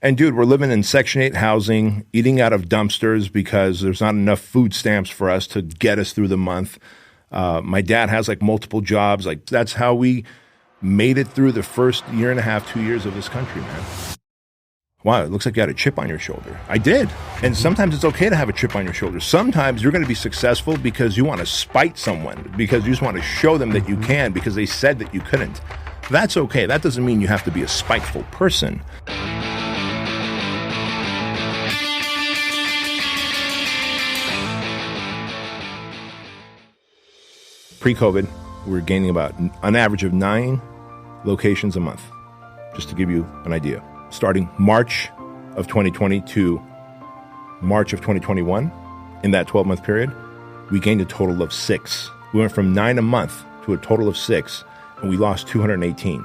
And dude, we're living in Section 8 housing, eating out of dumpsters because there's not enough food stamps for us to get us through the month. My dad has like multiple jobs. Like that's how we made it through the first year and a half, 2 years of this country, man. Wow, it looks like you had a chip on your shoulder. I did. And sometimes it's okay to have a chip on your shoulder. Sometimes you're going to be successful because you want to spite someone, because you just want to show them that you can because they said that you couldn't. That's okay. That doesn't mean you have to be a spiteful person. Pre-COVID, we were gaining about an average of 9 locations a month, just to give you an idea. Starting March of 2020 to March of 2021, in that 12-month period, we gained a total of 6. We went from 9 a month to a total of 6, and we lost 218.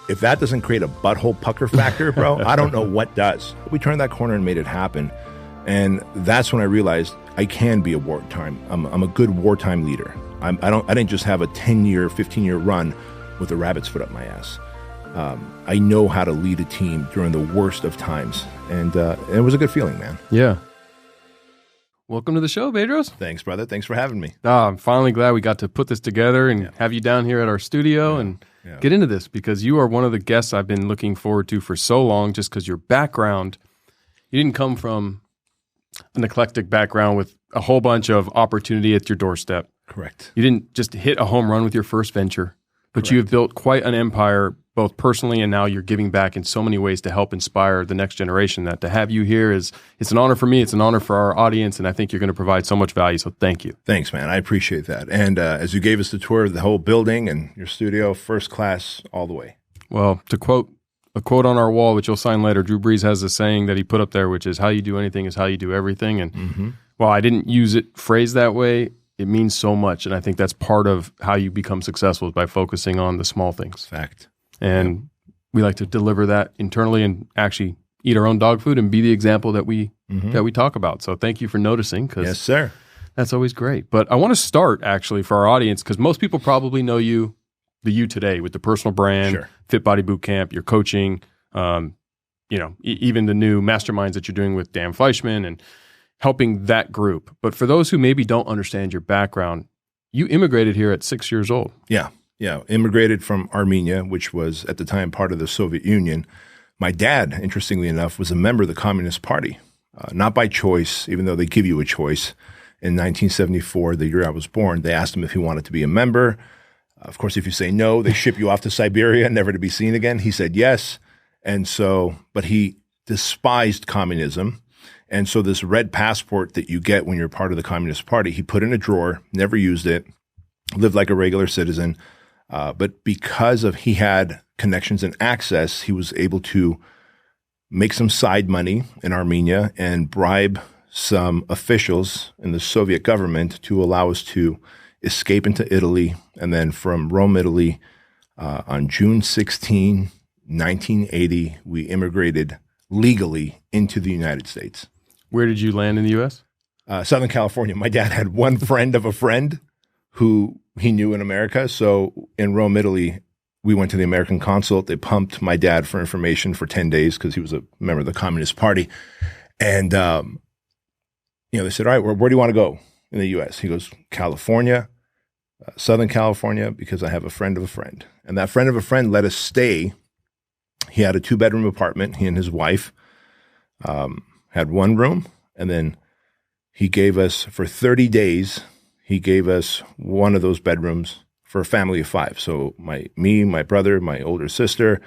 If that doesn't create a butthole pucker factor, bro, I don't know what does. We turned that corner and made it happen. And that's when I realized I can be a wartime. I'm a good wartime leader. I didn't just have a 10-year, 15-year run with a rabbit's foot up my ass. I know how to lead a team during the worst of times, and it was a good feeling, man. Yeah. Welcome to the show, Bedros. Thanks, brother. Thanks for having me. I'm finally glad we got to put this together and have you down here at our studio and get into this, because you are one of the guests I've been looking forward to for so long, just because your background, you didn't come from an eclectic background with a whole bunch of opportunity at your doorstep. Correct. You didn't just hit a home run with your first venture, but Correct. You have built quite an empire, both personally and now you're giving back in so many ways to help inspire the next generation. That to have you here it's an honor for me, it's an honor for our audience, and I think you're going to provide so much value, so thank you. Thanks, man. I appreciate that. And as you gave us the tour of the whole building and your studio, first class all the way. Well, to quote a quote on our wall, which you'll sign later, Drew Brees has a saying that he put up there, which is, how you do anything is how you do everything. And while I didn't use it phrased that way, it means so much. And I think that's part of how you become successful, is by focusing on the small things. Fact. And we like to deliver that internally and actually eat our own dog food and be the example that we talk about. So thank you for noticing. Yes, sir. That's always great. But I want to start actually for our audience, because most people probably know you, the you today, with the personal brand, Fit Body Boot Camp, your coaching, even the new masterminds that you're doing with Dan Fleischman and helping that group. But for those who maybe don't understand your background, you immigrated here at 6 years old. Yeah. Immigrated from Armenia, which was at the time part of the Soviet Union. My dad, interestingly enough, was a member of the Communist Party, not by choice, even though they give you a choice. In 1974, the year I was born, they asked him if he wanted to be a member. Of course, if you say no, they ship you off to Siberia, never to be seen again. He said yes. And so, but he despised communism. And so this red passport that you get when you're part of the Communist Party, he put in a drawer, never used it, lived like a regular citizen. But because of he had connections and access, he was able to make some side money in Armenia and bribe some officials in the Soviet government to allow us to escape into Italy. And then from Rome, Italy, on June 16, 1980, we immigrated legally into the United States. Where did you land in the U.S.? Southern California. My dad had one friend of a friend who he knew in America. So in Rome, Italy, we went to the American consulate. They pumped my dad for information for 10 days because he was a member of the Communist Party. And, they said, all right, where do you want to go in the U.S.? He goes, California, Southern California, because I have a friend of a friend. And that friend of a friend let us stay. He had a 2-bedroom apartment, he and his wife. Had one room, and then he gave us, for 30 days, he gave us one of those bedrooms for a family of 5. So me, my brother, my older sister,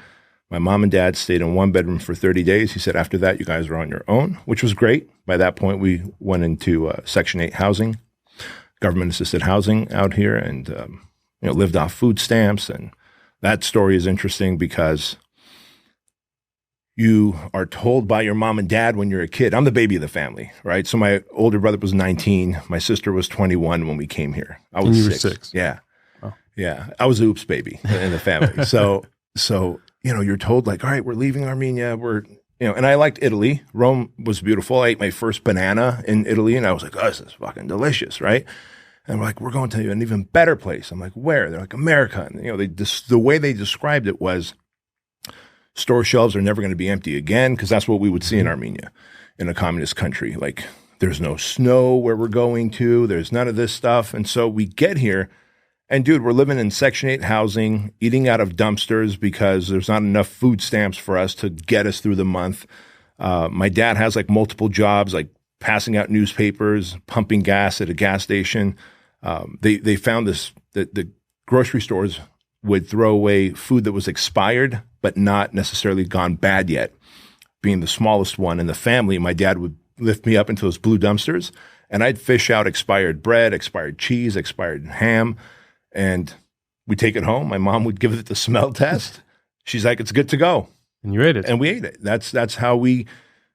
my mom and dad stayed in one bedroom for 30 days. He said, after that, you guys are on your own, which was great. By that point, we went into Section 8 housing, government-assisted housing out here, and lived off food stamps. And that story is interesting because you are told by your mom and dad when you're a kid. I'm the baby of the family, right? So my older brother was 19. My sister was 21 when we came here. I was 6. Yeah. Wow. Yeah. I was the oops baby in the family. So, you're told like, all right, we're leaving Armenia. And I liked Italy. Rome was beautiful. I ate my first banana in Italy and I was like, oh, this is fucking delicious, right? And we're like, we're going to an even better place. I'm like, where? They're like, America. And, the way they described it was, store shelves are never going to be empty again, because that's what we would see in Armenia, in a communist country. Like, there's no snow where we're going to. There's none of this stuff. And so we get here, and dude, we're living in Section 8 housing, eating out of dumpsters because there's not enough food stamps for us to get us through the month. My dad has like multiple jobs, like passing out newspapers, pumping gas at a gas station. They found this, that the grocery stores would throw away food that was expired, but not necessarily gone bad yet. Being the smallest one in the family, my dad would lift me up into those blue dumpsters, and I'd fish out expired bread, expired cheese, expired ham, and we'd take it home. My mom would give it the smell test. She's like, it's good to go. And you ate it. And we ate it. That's how we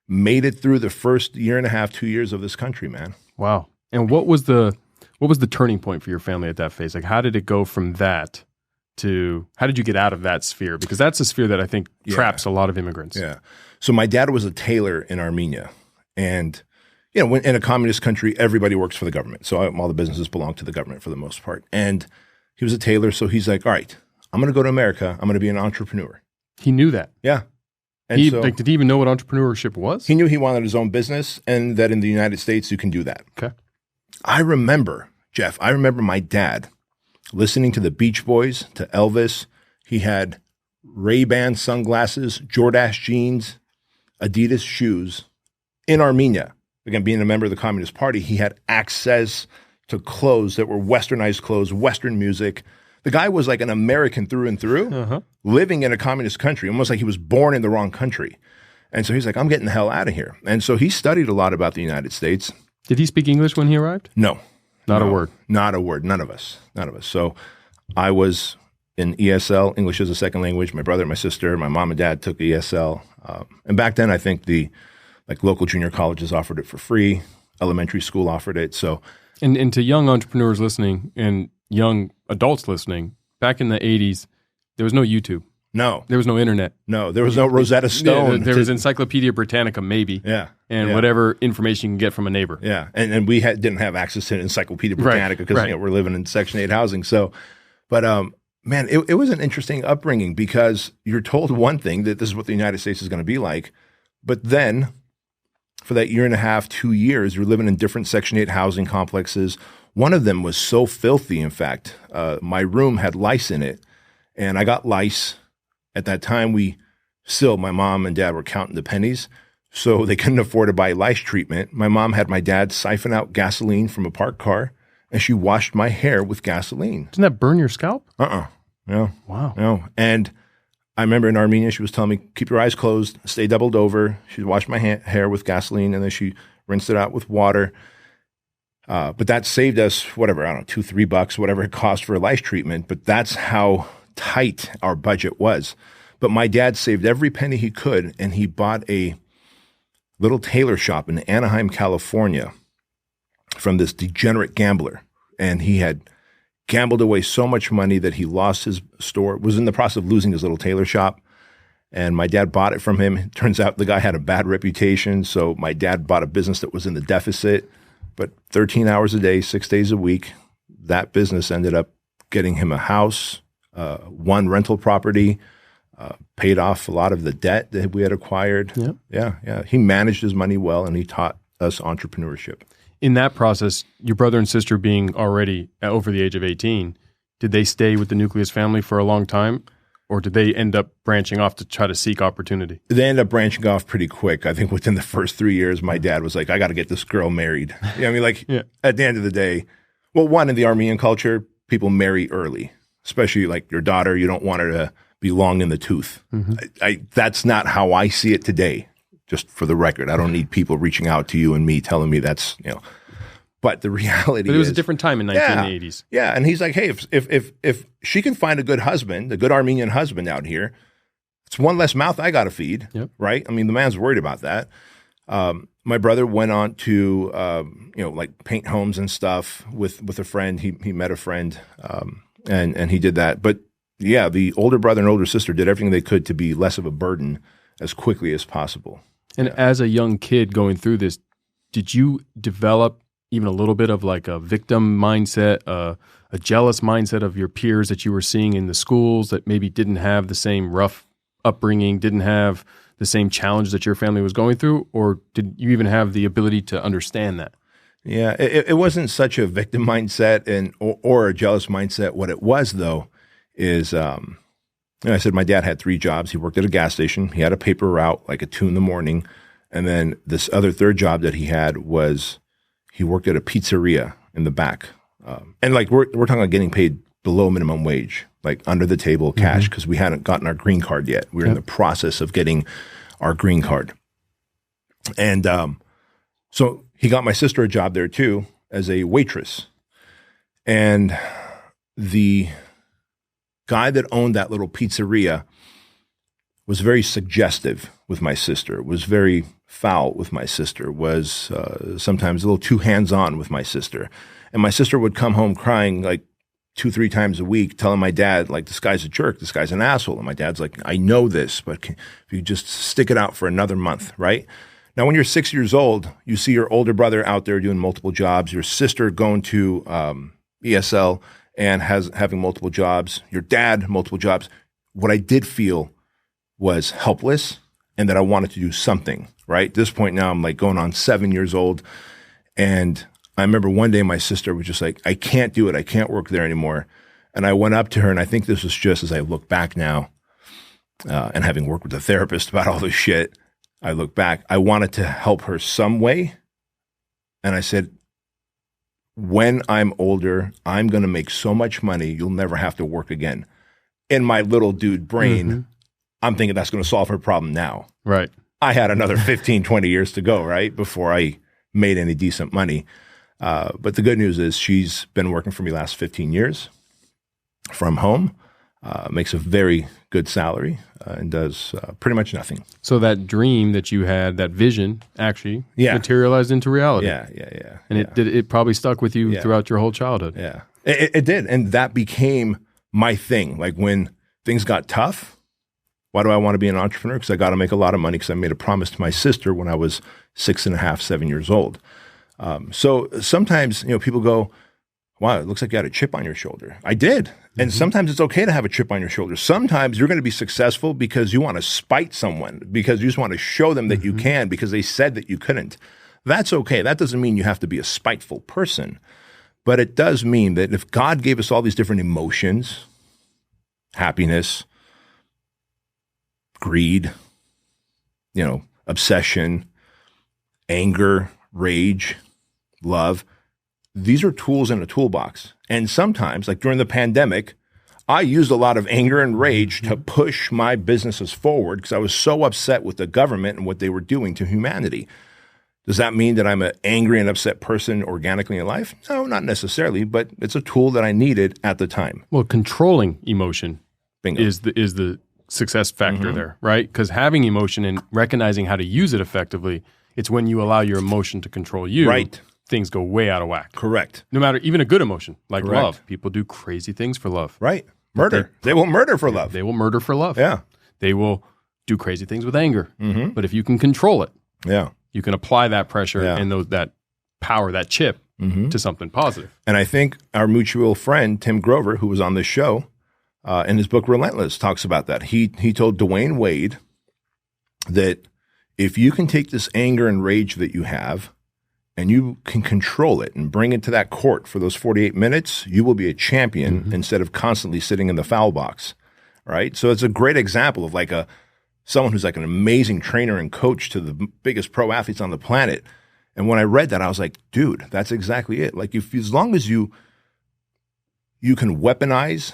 made it through the first year and a half, 2 years of this country, man. Wow. And what was the turning point for your family at that phase? Like, how did it go from that to, how did you get out of that sphere? Because that's a sphere that I think traps a lot of immigrants. Yeah. So my dad was a tailor in Armenia. And, you know, when in a communist country, everybody works for the government. So all the businesses belong to the government for the most part. And he was a tailor. So he's like, all right, I'm going to go to America. I'm going to be an entrepreneur. He knew that. Yeah. And did he even know what entrepreneurship was? He knew he wanted his own business, and that in the United States, you can do that. Okay. I remember, Jeff, my dad listening to the Beach Boys, to Elvis. He had Ray-Ban sunglasses, Jordache jeans, Adidas shoes in Armenia. Again, being a member of the Communist Party, he had access to clothes that were westernized clothes, Western music. The guy was like an American through and through, living in a communist country, almost like he was born in the wrong country. And so he's like, I'm getting the hell out of here. And so he studied a lot about the United States. Did he speak English when he arrived? No. Not a word? Not a word. None of us. So I was in ESL, English as a second language. My brother, my sister, my mom and dad took ESL. And back then, I think the local junior colleges offered it for free. Elementary school offered it. So, and to young entrepreneurs listening and young adults listening, back in the 80s, there was no YouTube. No. There was no internet. No. There was no Rosetta Stone. There was Encyclopedia Britannica, maybe. Yeah. And whatever information you can get from a neighbor. Yeah. And we didn't have access to Encyclopedia Britannica because we're living in Section 8 housing. So, but man, it was an interesting upbringing, because you're told one thing, that this is what the United States is going to be like. But then for that year and a half, 2 years, you're living in different Section 8 housing complexes. One of them was so filthy, in fact. My room had lice in it, and I got lice. At that time, my mom and dad were counting the pennies, so they couldn't afford to buy lice treatment. My mom had my dad siphon out gasoline from a parked car, and she washed my hair with gasoline. Doesn't that burn your scalp? No. Wow. No. And I remember in Armenia, she was telling me, keep your eyes closed, stay doubled over. She'd wash my hair with gasoline, and then she rinsed it out with water. But that saved us, whatever, I don't know, $2-3, whatever it cost for lice treatment. But that's how tight our budget was. But my dad saved every penny he could, and he bought a little tailor shop in Anaheim, California, from this degenerate gambler. And he had gambled away so much money that he lost his store, was in the process of losing his little tailor shop. And my dad bought it from him. It turns out the guy had a bad reputation, so my dad bought a business that was in the deficit. But 13 hours a day, 6 days a week, that business ended up getting him a house, one rental property, paid off a lot of the debt that we had acquired. Yeah. He managed his money well, and he taught us entrepreneurship. In that process, your brother and sister being already over the age of 18, did they stay with the nucleus family for a long time? Or did they end up branching off to try to seek opportunity? They ended up branching off pretty quick. I think within the first 3 years, my dad was like, I got to get this girl married. At the end of the day, well, one, in the Armenian culture, people marry early, especially like your daughter. You don't want her to be long in the tooth. That's not how I see it today, just for the record. I don't need people reaching out to you and me telling me that's, But the reality But it was a different time in 1980s. Yeah. And he's like, hey, if she can find a good husband, a good Armenian husband out here, it's one less mouth I got to feed, right? I mean, the man's worried about that. My brother went on to, like paint homes and stuff with a friend. He met a friend, and he did that. But yeah, the older brother and older sister did everything they could to be less of a burden as quickly as possible. And as a young kid going through this, did you develop even a little bit of like a victim mindset, a jealous mindset of your peers that you were seeing in the schools that maybe didn't have the same rough upbringing, didn't have the same challenge that your family was going through, or did you even have the ability to understand that? Yeah, it wasn't such a victim mindset or a jealous mindset. What it was, though, is I said my dad had 3 jobs. He worked at a gas station. He had a paper route like at 2 a.m. And then this other third job that he had was he worked at a pizzeria in the back. And like we're talking about getting paid below minimum wage, like under the table cash, because we hadn't gotten our green card yet. We were in the process of getting our green card. And so he got my sister a job there too as a waitress. And the guy that owned that little pizzeria was very suggestive with my sister, was very foul with my sister, was sometimes a little too hands-on with my sister. And my sister would come home crying like 2-3 times a week, telling my dad, like, this guy's a jerk, this guy's an asshole. And my dad's like, I know this, but if you just stick it out for another month, right? Now, when you're 6 years old, you see your older brother out there doing multiple jobs, your sister going to ESL and having multiple jobs, your dad, multiple jobs. What I did feel was helpless and that I wanted to do something, right? At this point now, I'm like going on 7 years old. And I remember one day my sister was just like, I can't do it. I can't work there anymore. And I went up to her, and I think this was just as I look back now, and having worked with a therapist about all this shit, I look back, I wanted to help her some way. And I said, when I'm older, I'm going to make so much money, you'll never have to work again. In my little dude brain, I'm thinking that's going to solve her problem now. Right. I had another 15, 20 years to go, right, before I made any decent money. But the good news is she's been working for me the last 15 years from home, makes a very good salary, and does pretty much nothing. So that dream that you had, that vision, actually materialized into reality. Yeah. And it probably stuck with you throughout your whole childhood. Yeah, it did. And that became my thing. Like when things got tough, why do I want to be an entrepreneur? Because I got to make a lot of money, because I made a promise to my sister when I was 6.5, 7 years old. So sometimes, people go, wow, it looks like you had a chip on your shoulder. I did. And sometimes it's okay to have a chip on your shoulder. Sometimes you're going to be successful because you want to spite someone, because you just want to show them that you can, because they said that you couldn't. That's okay. That doesn't mean you have to be a spiteful person. But it does mean that if God gave us all these different emotions, happiness, greed, obsession, anger, rage, love, these are tools in a toolbox. And sometimes, like during the pandemic, I used a lot of anger and rage to push my businesses forward because I was so upset with the government and what they were doing to humanity. Does that mean that I'm an angry and upset person organically in life? No, not necessarily, but it's a tool that I needed at the time. Well, controlling emotion Bingo. is the success factor there, right? Because having emotion and recognizing how to use it effectively, it's when you allow your emotion to control you. Right. Things go way out of whack. Correct. No matter, even a good emotion like love. People do crazy things for love. Right. Murder. They will murder for love. They will murder for love. Yeah. They will do crazy things with anger. But if you can control it, you can apply that pressure and that power, that chip to something positive. And I think our mutual friend, Tim Grover, who was on this show, in his book Relentless, talks about that. He told Dwayne Wade that if you can take this anger and rage that you have and you can control it and bring it to that court for those 48 minutes, you will be a champion instead of constantly sitting in the foul box, right? So it's a great example of like someone who's like an amazing trainer and coach to the biggest pro athletes on the planet. And when I read that, I was like, dude, that's exactly it. Like as long as you can weaponize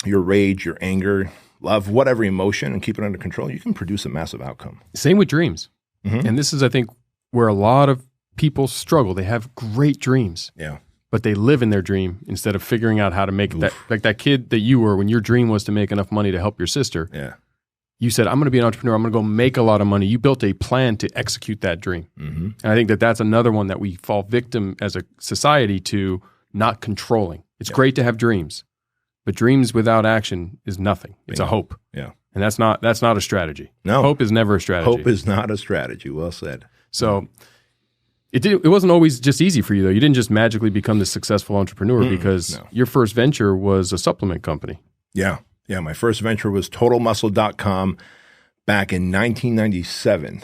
your rage, your anger, love, whatever emotion, and keep it under control, you can produce a massive outcome. Same with dreams. And this is, I think, where a lot of people struggle. They have great dreams. Yeah. But they live in their dream instead of figuring out how to make that, like that kid that you were when your dream was to make enough money to help your sister. Yeah. You said, I'm going to be an entrepreneur. I'm going to go make a lot of money. You built a plan to execute that dream. And I think that's another one that we fall victim as a society to not controlling. It's great to have dreams, but dreams without action is nothing. It's a hope. Yeah. And that's not a strategy. No. Hope is never a strategy. Hope is not a strategy. Well said. So it wasn't always just easy for you, though. You didn't just magically become this successful entrepreneur because your first venture was a supplement company. Yeah. Yeah, my first venture was totalmuscle.com back in 1997. I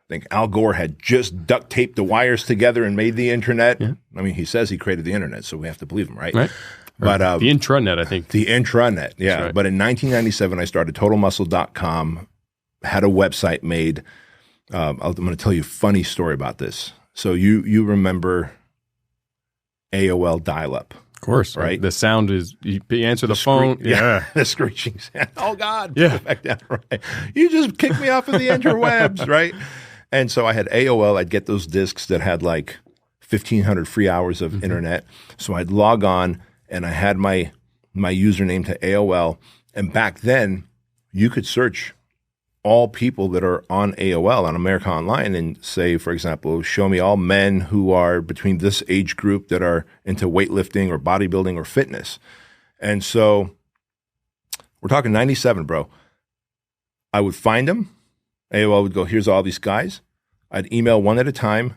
think Al Gore had just duct taped the wires together and made the internet. Yeah. I mean, he says he created the internet, so we have to believe him, right? Right. But the intranet, I think. The intranet, yeah. Right. But in 1997, I started totalmuscle.com, had a website made. I'm going to tell you a funny story about this. So you remember AOL dial-up. Of course. Right? The sound is, you answer the phone. Yeah. The screeching sound. Oh, God. Yeah. Back down, right. You just kicked me off of the interwebs, right? And so I had AOL. I'd get those discs that had like 1,500 free hours of internet. So I'd log on, and I had my username to AOL. And back then, you could search all people that are on AOL, on America Online, and say, for example, show me all men who are between this age group that are into weightlifting or bodybuilding or fitness. And so we're talking 97, bro. I would find them. AOL would go, here's all these guys. I'd email one at a time,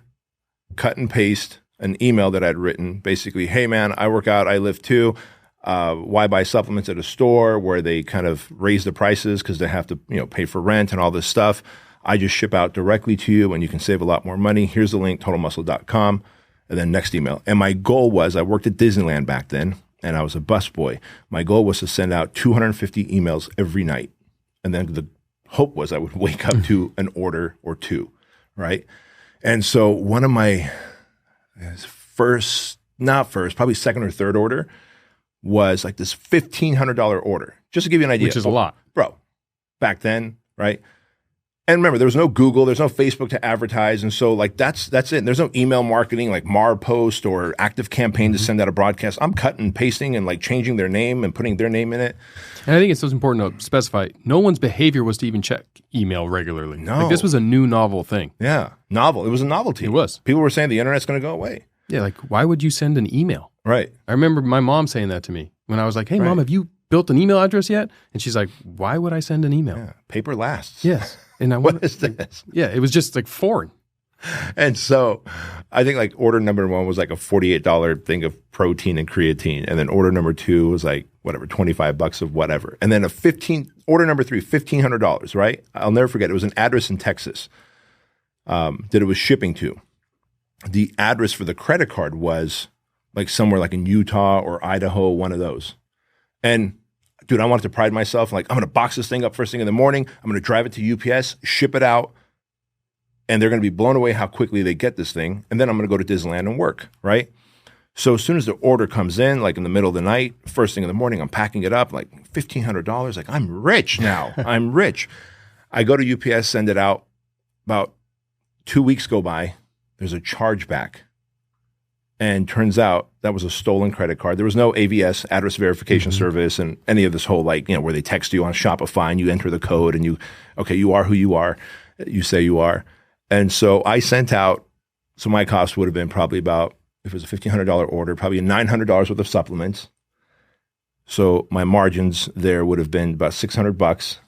cut and paste an email that I'd written. Basically, hey, man, I work out, I lift too. Why buy supplements at a store where they kind of raise the prices because they have to, pay for rent and all this stuff? I just ship out directly to you and you can save a lot more money. Here's the link, totalmuscle.com. And then next email. And my goal was, I worked at Disneyland back then and I was a busboy. My goal was to send out 250 emails every night. And then the hope was I would wake up to an order or two, right? And so one of my probably second or third order was like this $1,500 order, just to give you an idea. Which is a lot. Bro, back then, right? And remember, there was no Google, there's no Facebook to advertise. And so like that's it. There's no email marketing like Marpost or Active Campaign to send out a broadcast. I'm cutting and pasting and like changing their name and putting their name in it. And I think it's so important to specify, no one's behavior was to even check email regularly. No. Like this was a new novel thing. Yeah, novel. It was a novelty. It was. People were saying the internet's going to go away. Yeah, like why would you send an email? Right. I remember my mom saying that to me when I was like, hey, Mom, have you built an email address yet? And she's like, why would I send an email? Yeah. Paper lasts. Yes. And what is this? Yeah, it was just like foreign. And so I think like order number one was like a $48 thing of protein and creatine. And then order number two was like whatever, $25 of whatever. And then order number three, $1,500, right? I'll never forget. It was an address in Texas that it was shipping to. The address for the credit card was like somewhere like in Utah or Idaho, one of those. And dude, I wanted to pride myself. Like, I'm going to box this thing up first thing in the morning. I'm going to drive it to UPS, ship it out, and they're going to be blown away how quickly they get this thing. And then I'm going to go to Disneyland and work, right? So as soon as the order comes in, like in the middle of the night, first thing in the morning, I'm packing it up, like $1,500. Like, I'm rich now. I'm rich. I go to UPS, send it out. About 2 weeks go by. There's a chargeback. And turns out that was a stolen credit card. There was no AVS, address verification service, and any of this whole where they text you on Shopify and you enter the code and you are who you are. You say you are. And so I sent out, so my cost would have been probably about, if it was a $1,500 order, probably $900 worth of supplements. So my margins there would have been about $600.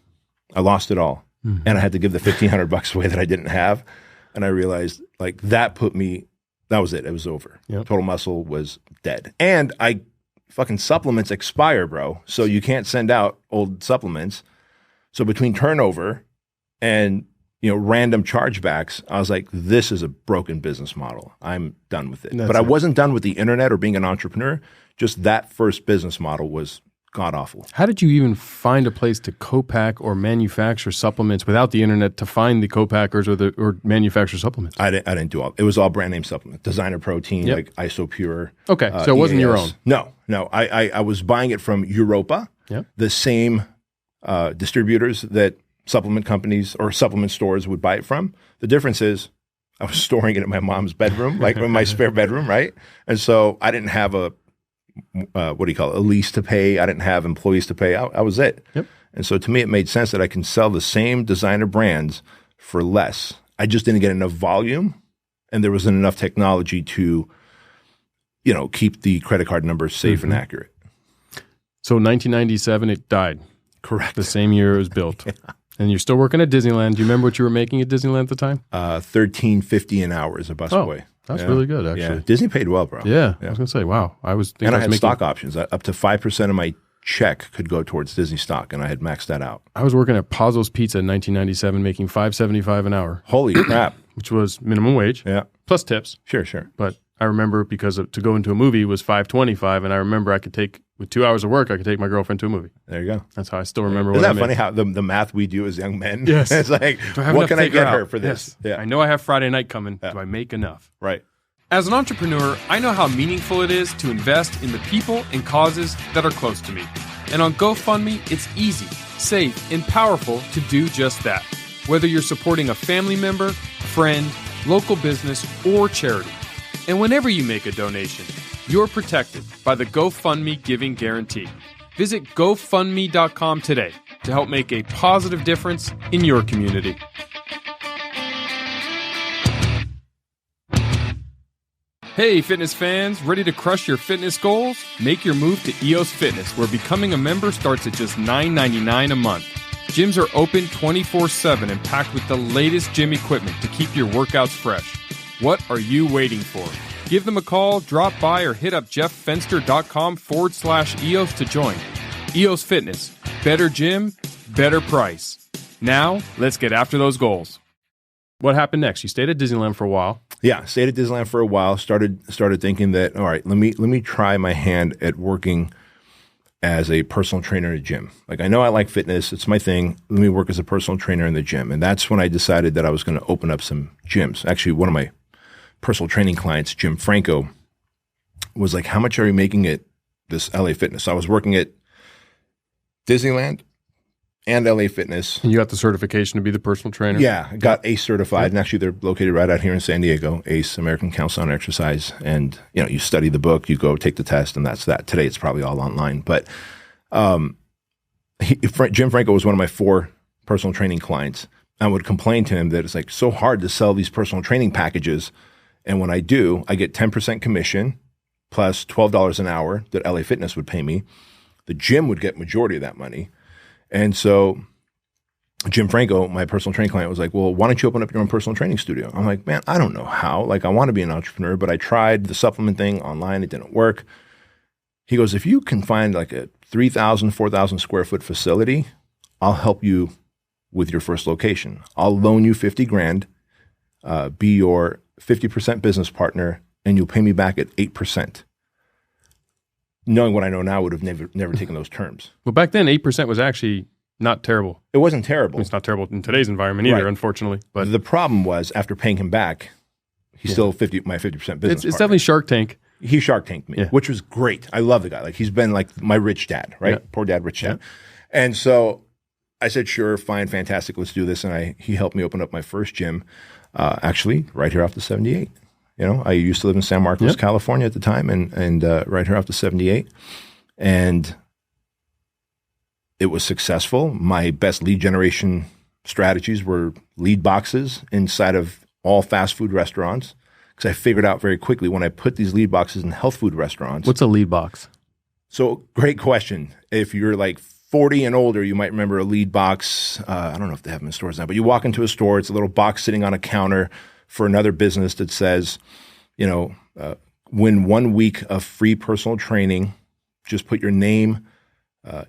I lost it all. And I had to give the $1,500 away that I didn't have. And I realized like that was it. It was over. Yep. Total Muscle was dead. And fucking supplements expire, bro. So you can't send out old supplements. So between turnover and, random chargebacks, I was like, this is a broken business model. I'm done with it. But I wasn't done with the internet or being an entrepreneur. Just that first business model was god awful. How did you even find a place to co-pack or manufacture supplements without the internet to find the co-packers or manufacture supplements? I didn't do all. It was all brand name supplements, designer protein, like Isopure. Okay, so it wasn't your own. No. I was buying it from Europa, the same distributors that supplement companies or supplement stores would buy it from. The difference is I was storing it in my mom's bedroom, like in my spare bedroom, right? And so I didn't have a lease to pay. I didn't have employees to pay. I was it. Yep. And so to me, it made sense that I can sell the same designer brands for less. I just didn't get enough volume, and there wasn't enough technology to, keep the credit card numbers safe and accurate. So 1997, it died. Correct. The same year it was built. Yeah. And you're still working at Disneyland. Do you remember what you were making at Disneyland at the time? $13.50 an hour as a busboy. That's really good, actually. Yeah. Disney paid well, bro. Yeah. I was going to say, wow. I had stock options. Up to 5% of my check could go towards Disney stock, and I had maxed that out. I was working at Pazzo's Pizza in 1997, making $5.75 an hour. Holy crap. Which was minimum wage. Yeah. Plus tips. Sure. But I remember because to go into a movie was $5.25, and I remember with 2 hours of work, I could take my girlfriend to a movie. There you go. That's how I still remember. Isn't that funny how the math we do as young men? Yes. It's like, what can I get her for this? Yes. Yeah. I know I have Friday night coming. Yeah. Do I make enough? Right. As an entrepreneur, I know how meaningful it is to invest in the people and causes that are close to me. And on GoFundMe, it's easy, safe, and powerful to do just that. Whether you're supporting a family member, friend, local business, or charity. And whenever you make a donation, you're protected by the GoFundMe Giving Guarantee. Visit GoFundMe.com today to help make a positive difference in your community. Hey, fitness fans, ready to crush your fitness goals? Make your move to EOS Fitness, where becoming a member starts at just $9.99 a month. Gyms are open 24/7 and packed with the latest gym equipment to keep your workouts fresh. What are you waiting for? Give them a call, drop by, or hit up jefffenster.com/EOS to join. EOS Fitness. Better gym, better price. Now, let's get after those goals. What happened next? You stayed at Disneyland for a while. Yeah, stayed at Disneyland for a while. Started thinking that, all right, let me try my hand at working as a personal trainer in a gym. Like, I know I like fitness. It's my thing. Let me work as a personal trainer in the gym. And that's when I decided that I was going to open up some gyms. Actually, one of my personal training clients, Jim Franco, was like, how much are you making at this LA Fitness? So I was working at Disneyland and LA Fitness. And you got the certification to be the personal trainer? Yeah, I got ACE certified. And actually, they're located right out here in San Diego, ACE, American Council on Exercise. And, you study the book, you go take the test, and that's that. Today, it's probably all online. But Jim Franco was one of my 4 personal training clients. I would complain to him that it's like so hard to sell these personal training packages. And when I do, I get 10% commission plus $12 an hour that LA Fitness would pay me. The gym would get majority of that money. And so Jim Franco, my personal training client, was like, well, why don't you open up your own personal training studio? I'm like, man, I don't know how. Like, I want to be an entrepreneur, but I tried the supplement thing online. It didn't work. He goes, if you can find like a 3,000, 4,000 square foot facility, I'll help you with your first location. I'll loan you 50 grand, be your 50% business partner, and you'll pay me back at 8%. Knowing what I know now, would have never taken those terms. Well, back then, 8% was actually not terrible. It wasn't terrible. It's not terrible in today's environment either, unfortunately. But the problem was, after paying him back, he's still my 50% business partner. It's definitely Shark Tank. He Shark Tanked me, which was great. I love the guy. Like, he's been like my rich dad, right? Yeah. Poor dad, rich dad. Yeah. And so I said, sure, fine, fantastic, let's do this. And he helped me open up my first gym, actually, right here off the 78. I used to live in San Marcos, California at the time, and right here off the 78. And it was successful. My best lead generation strategies were lead boxes inside of all fast food restaurants, because I figured out very quickly when I put these lead boxes in health food restaurants. What's a lead box? So, great question. If you're like 40 and older, you might remember a lead box. I don't know if they have them in stores now, but you walk into a store, it's a little box sitting on a counter for another business that says, win 1 week of free personal training, just put your name,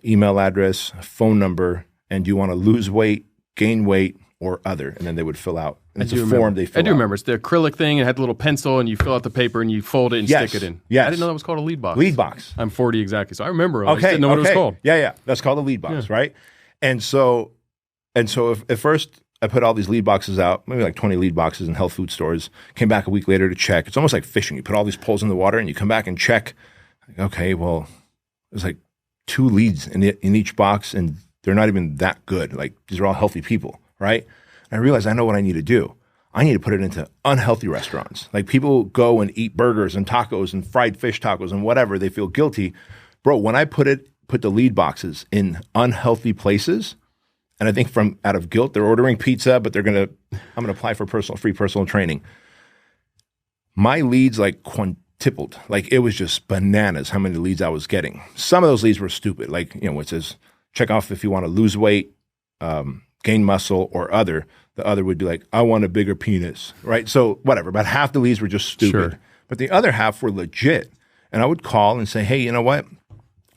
email address, phone number, and do you want to lose weight, gain weight, or other? And then they would fill out. And it's a form they fill out. I do remember. It's the acrylic thing. It had the little pencil, and you fill out the paper, and you fold it and stick it in. Yes. I didn't know that was called a lead box. Lead box. I'm 40 exactly, so I remember. I just didn't know what it was called. Yeah. That's called a lead box, right? And so at first, I put all these lead boxes out, maybe like 20 lead boxes in health food stores, came back a week later to check. It's almost like fishing. You put all these poles in the water and you come back and check. Okay, well, there's like 2 leads in each box, and they're not even that good. Like, these are all healthy people, right? And I realized I know what I need to do. I need to put it into unhealthy restaurants. Like, people go and eat burgers and tacos and fried fish tacos and whatever. They feel guilty. Bro, when I put the lead boxes in unhealthy places, and I think out of guilt, they're ordering pizza, but I'm going to apply for free personal training. My leads like quintupled. Like, it was just bananas how many leads I was getting. Some of those leads were stupid. Like, it says, check off if you want to lose weight, gain muscle, or other. The other would be like, I want a bigger penis, right? So whatever. About half the leads were just stupid. Sure. But the other half were legit. And I would call and say, hey, you know what?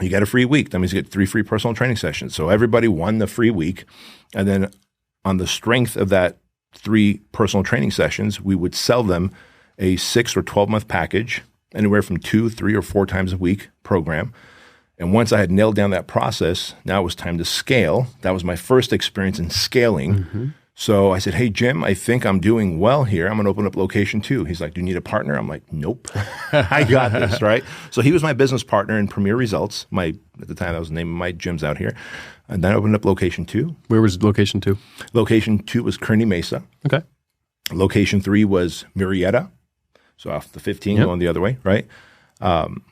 You get a free week. That means you get 3 free personal training sessions. So everybody won the free week. And then on the strength of that 3 personal training sessions, we would sell them a 6 or 12-month package, anywhere from 2, 3, or 4 times a week program. And once I had nailed down that process, now it was time to scale. That was my first experience in scaling. Mm-hmm. So I said, hey, Jim, I think I'm doing well here. I'm going to open up location 2. He's like, do you need a partner? I'm like, nope. I got this, right? So he was my business partner in Premier Results. At the time, that was the name of my gyms out here. And then I opened up location 2. Where was location 2? Location 2 was Kearney Mesa. Okay. Location 3 was Murrieta. So off the 15, going the other way, right?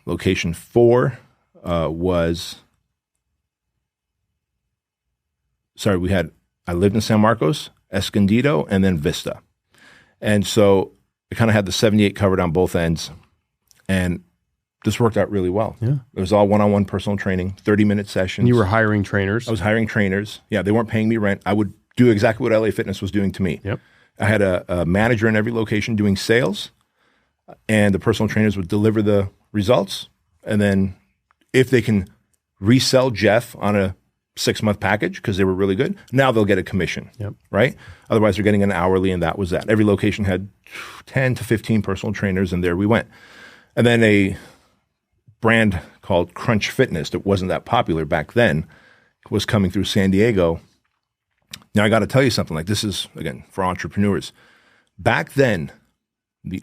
Location 4 was, I lived in San Marcos, Escondido, and then Vista. And so I kind of had the 78 covered on both ends. And this worked out really well. Yeah. It was all one-on-one personal training, 30-minute sessions. And you were hiring trainers? I was hiring trainers. Yeah, they weren't paying me rent. I would do exactly what LA Fitness was doing to me. Yep. I had a manager in every location doing sales, and the personal trainers would deliver the results. And then if they can resell Jeff on a 6-month package because they were really good, now they'll get a commission, right? Otherwise, they're getting an hourly, and that was that. Every location had 10 to 15 personal trainers, and there we went. And then a brand called Crunch Fitness that wasn't that popular back then was coming through San Diego. Now, I got to tell you something. Like, this is, again, for entrepreneurs. Back then, the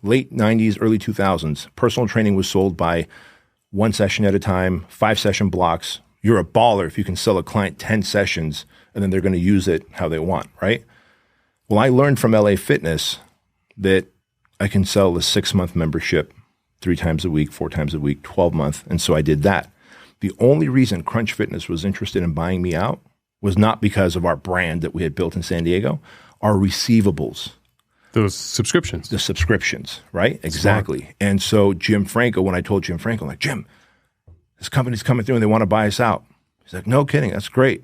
late 90s, early 2000s, personal training was sold by 1 session at a time, 5-session blocks. You're a baller if you can sell a client 10 sessions and then they're going to use it how they want, right? Well, I learned from LA Fitness that I can sell a 6-month membership 3 times a week, 4 times a week, 12-month. And so I did that. The only reason Crunch Fitness was interested in buying me out was not because of our brand that we had built in San Diego, our receivables. Those subscriptions. The subscriptions, right? Exactly. Smart. And so Jim Franco, when I told Jim Franco, I'm like, Jim, this company's coming through and they want to buy us out. He's like, no kidding. That's great.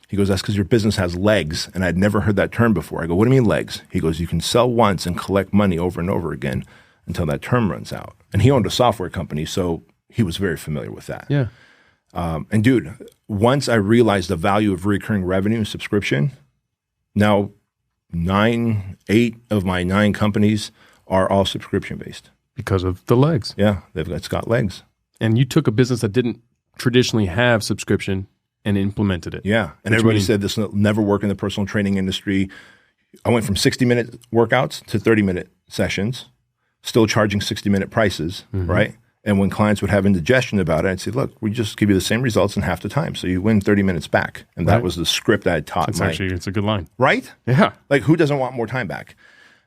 He goes, that's because your business has legs. And I'd never heard that term before. I go, what do you mean legs? He goes, you can sell once and collect money over and over again until that term runs out. And he owned a software company, so he was very familiar with that. Yeah. And dude, once I realized the value of recurring revenue and subscription, now 8 of my 9 companies are all subscription based. Because of the legs. Yeah, it's got legs. And you took a business that didn't traditionally have subscription and implemented it. Yeah. And everybody said this will never work in the personal training industry. I went from 60-minute workouts to 30-minute sessions, still charging 60-minute prices, right? And when clients would have indigestion about it, I'd say, look, we just give you the same results in half the time. So you win 30 minutes back. And that was the script I had taught. It's a good line. Right? Yeah. Like, who doesn't want more time back?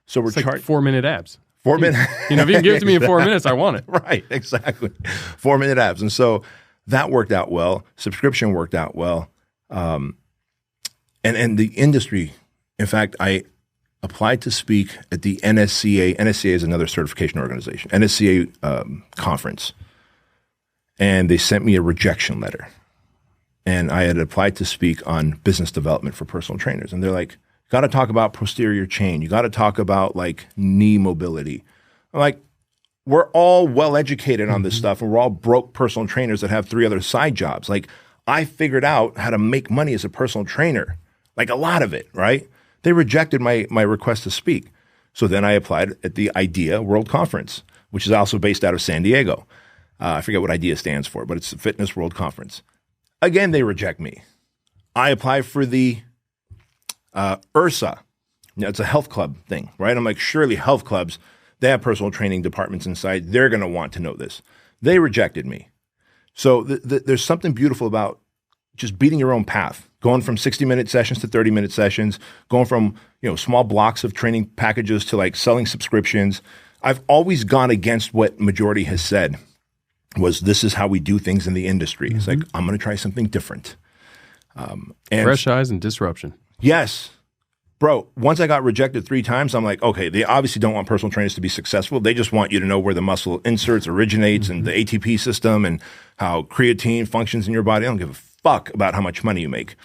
So we're charging 4-minute abs. 4 minutes. If you can give it to me in 4 minutes, I want it. Right, exactly. 4-minute abs. And so that worked out well. Subscription worked out well. And the industry, in fact, I applied to speak at the NSCA. NSCA is another certification organization. NSCA conference. And they sent me a rejection letter. And I had applied to speak on business development for personal trainers. And they're like, got to talk about posterior chain. You got to talk about like knee mobility. I'm like, we're all well educated on this stuff, and we're all broke personal trainers that have 3 other side jobs. Like, I figured out how to make money as a personal trainer, like a lot of it, right? They rejected my request to speak. So then I applied at the IDEA World Conference, which is also based out of San Diego. I forget what IDEA stands for, but it's the Fitness World Conference. Again, they reject me. I apply for the URSA. It's a health club thing, right? I'm like, surely health clubs, they have personal training departments inside. They're going to want to know this. They rejected me. So there's something beautiful about just beating your own path, going from 60-minute sessions to 30-minute sessions, going from small blocks of training packages to like selling subscriptions. I've always gone against what majority has said was this is how we do things in the industry. It's like, I'm going to try something different. And fresh eyes and disruption. Yes. Bro, once I got rejected 3 times, I'm like, okay, they obviously don't want personal trainers to be successful. They just want you to know where the muscle inserts, originates, and the ATP system and how creatine functions in your body. I don't give a fuck about how much money you make.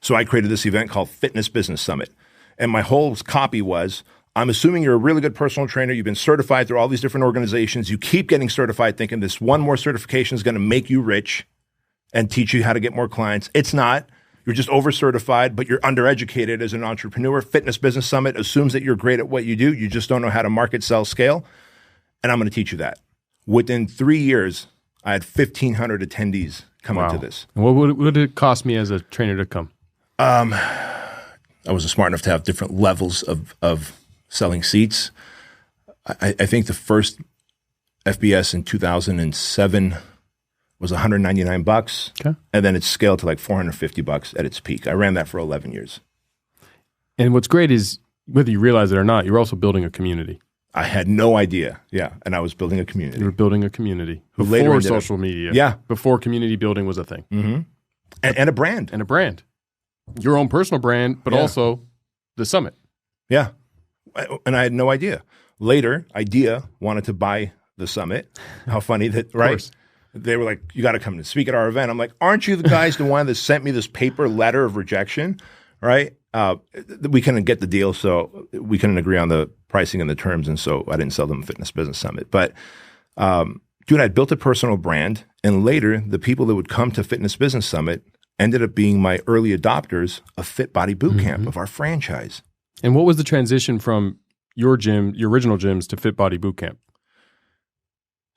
So I created this event called Fitness Business Summit. And my whole copy was, I'm assuming you're a really good personal trainer. You've been certified through all these different organizations. You keep getting certified thinking this one more certification is going to make you rich and teach you how to get more clients. It's not. You're just over-certified, but you're undereducated as an entrepreneur. Fitness Business Summit assumes that you're great at what you do. You just don't know how to market, sell, scale. And I'm going to teach you that. Within 3 years, I had 1,500 attendees come into this. And what did it cost me as a trainer to come? I wasn't smart enough to have different levels of selling seats. I think the first FBS in 2007 was $199. Okay. And then it scaled to like $450 at its peak. I ran that for 11 years. And what's great is, whether you realize it or not, you're also building a community. I had no idea. Yeah. And I was building a community. You were building a community Later before social media. Yeah. Before community building was a thing. Mm-hmm. And a brand. And a brand. Your own personal brand, but also the summit. Yeah. And I had no idea. Later, IDEA wanted to buy the summit. How funny that, right? Course. They were like, you got to come and speak at our event. I'm like, aren't you the guys the one that sent me this paper letter of rejection, right? We couldn't get the deal, so we couldn't agree on the pricing and the terms, and so I didn't sell them a Fitness Business Summit. But, dude, I'd built a personal brand, and later the people that would come to Fitness Business Summit ended up being my early adopters of Fit Body Bootcamp, of our franchise. And what was the transition from your gym, your original gyms, to Fit Body Bootcamp?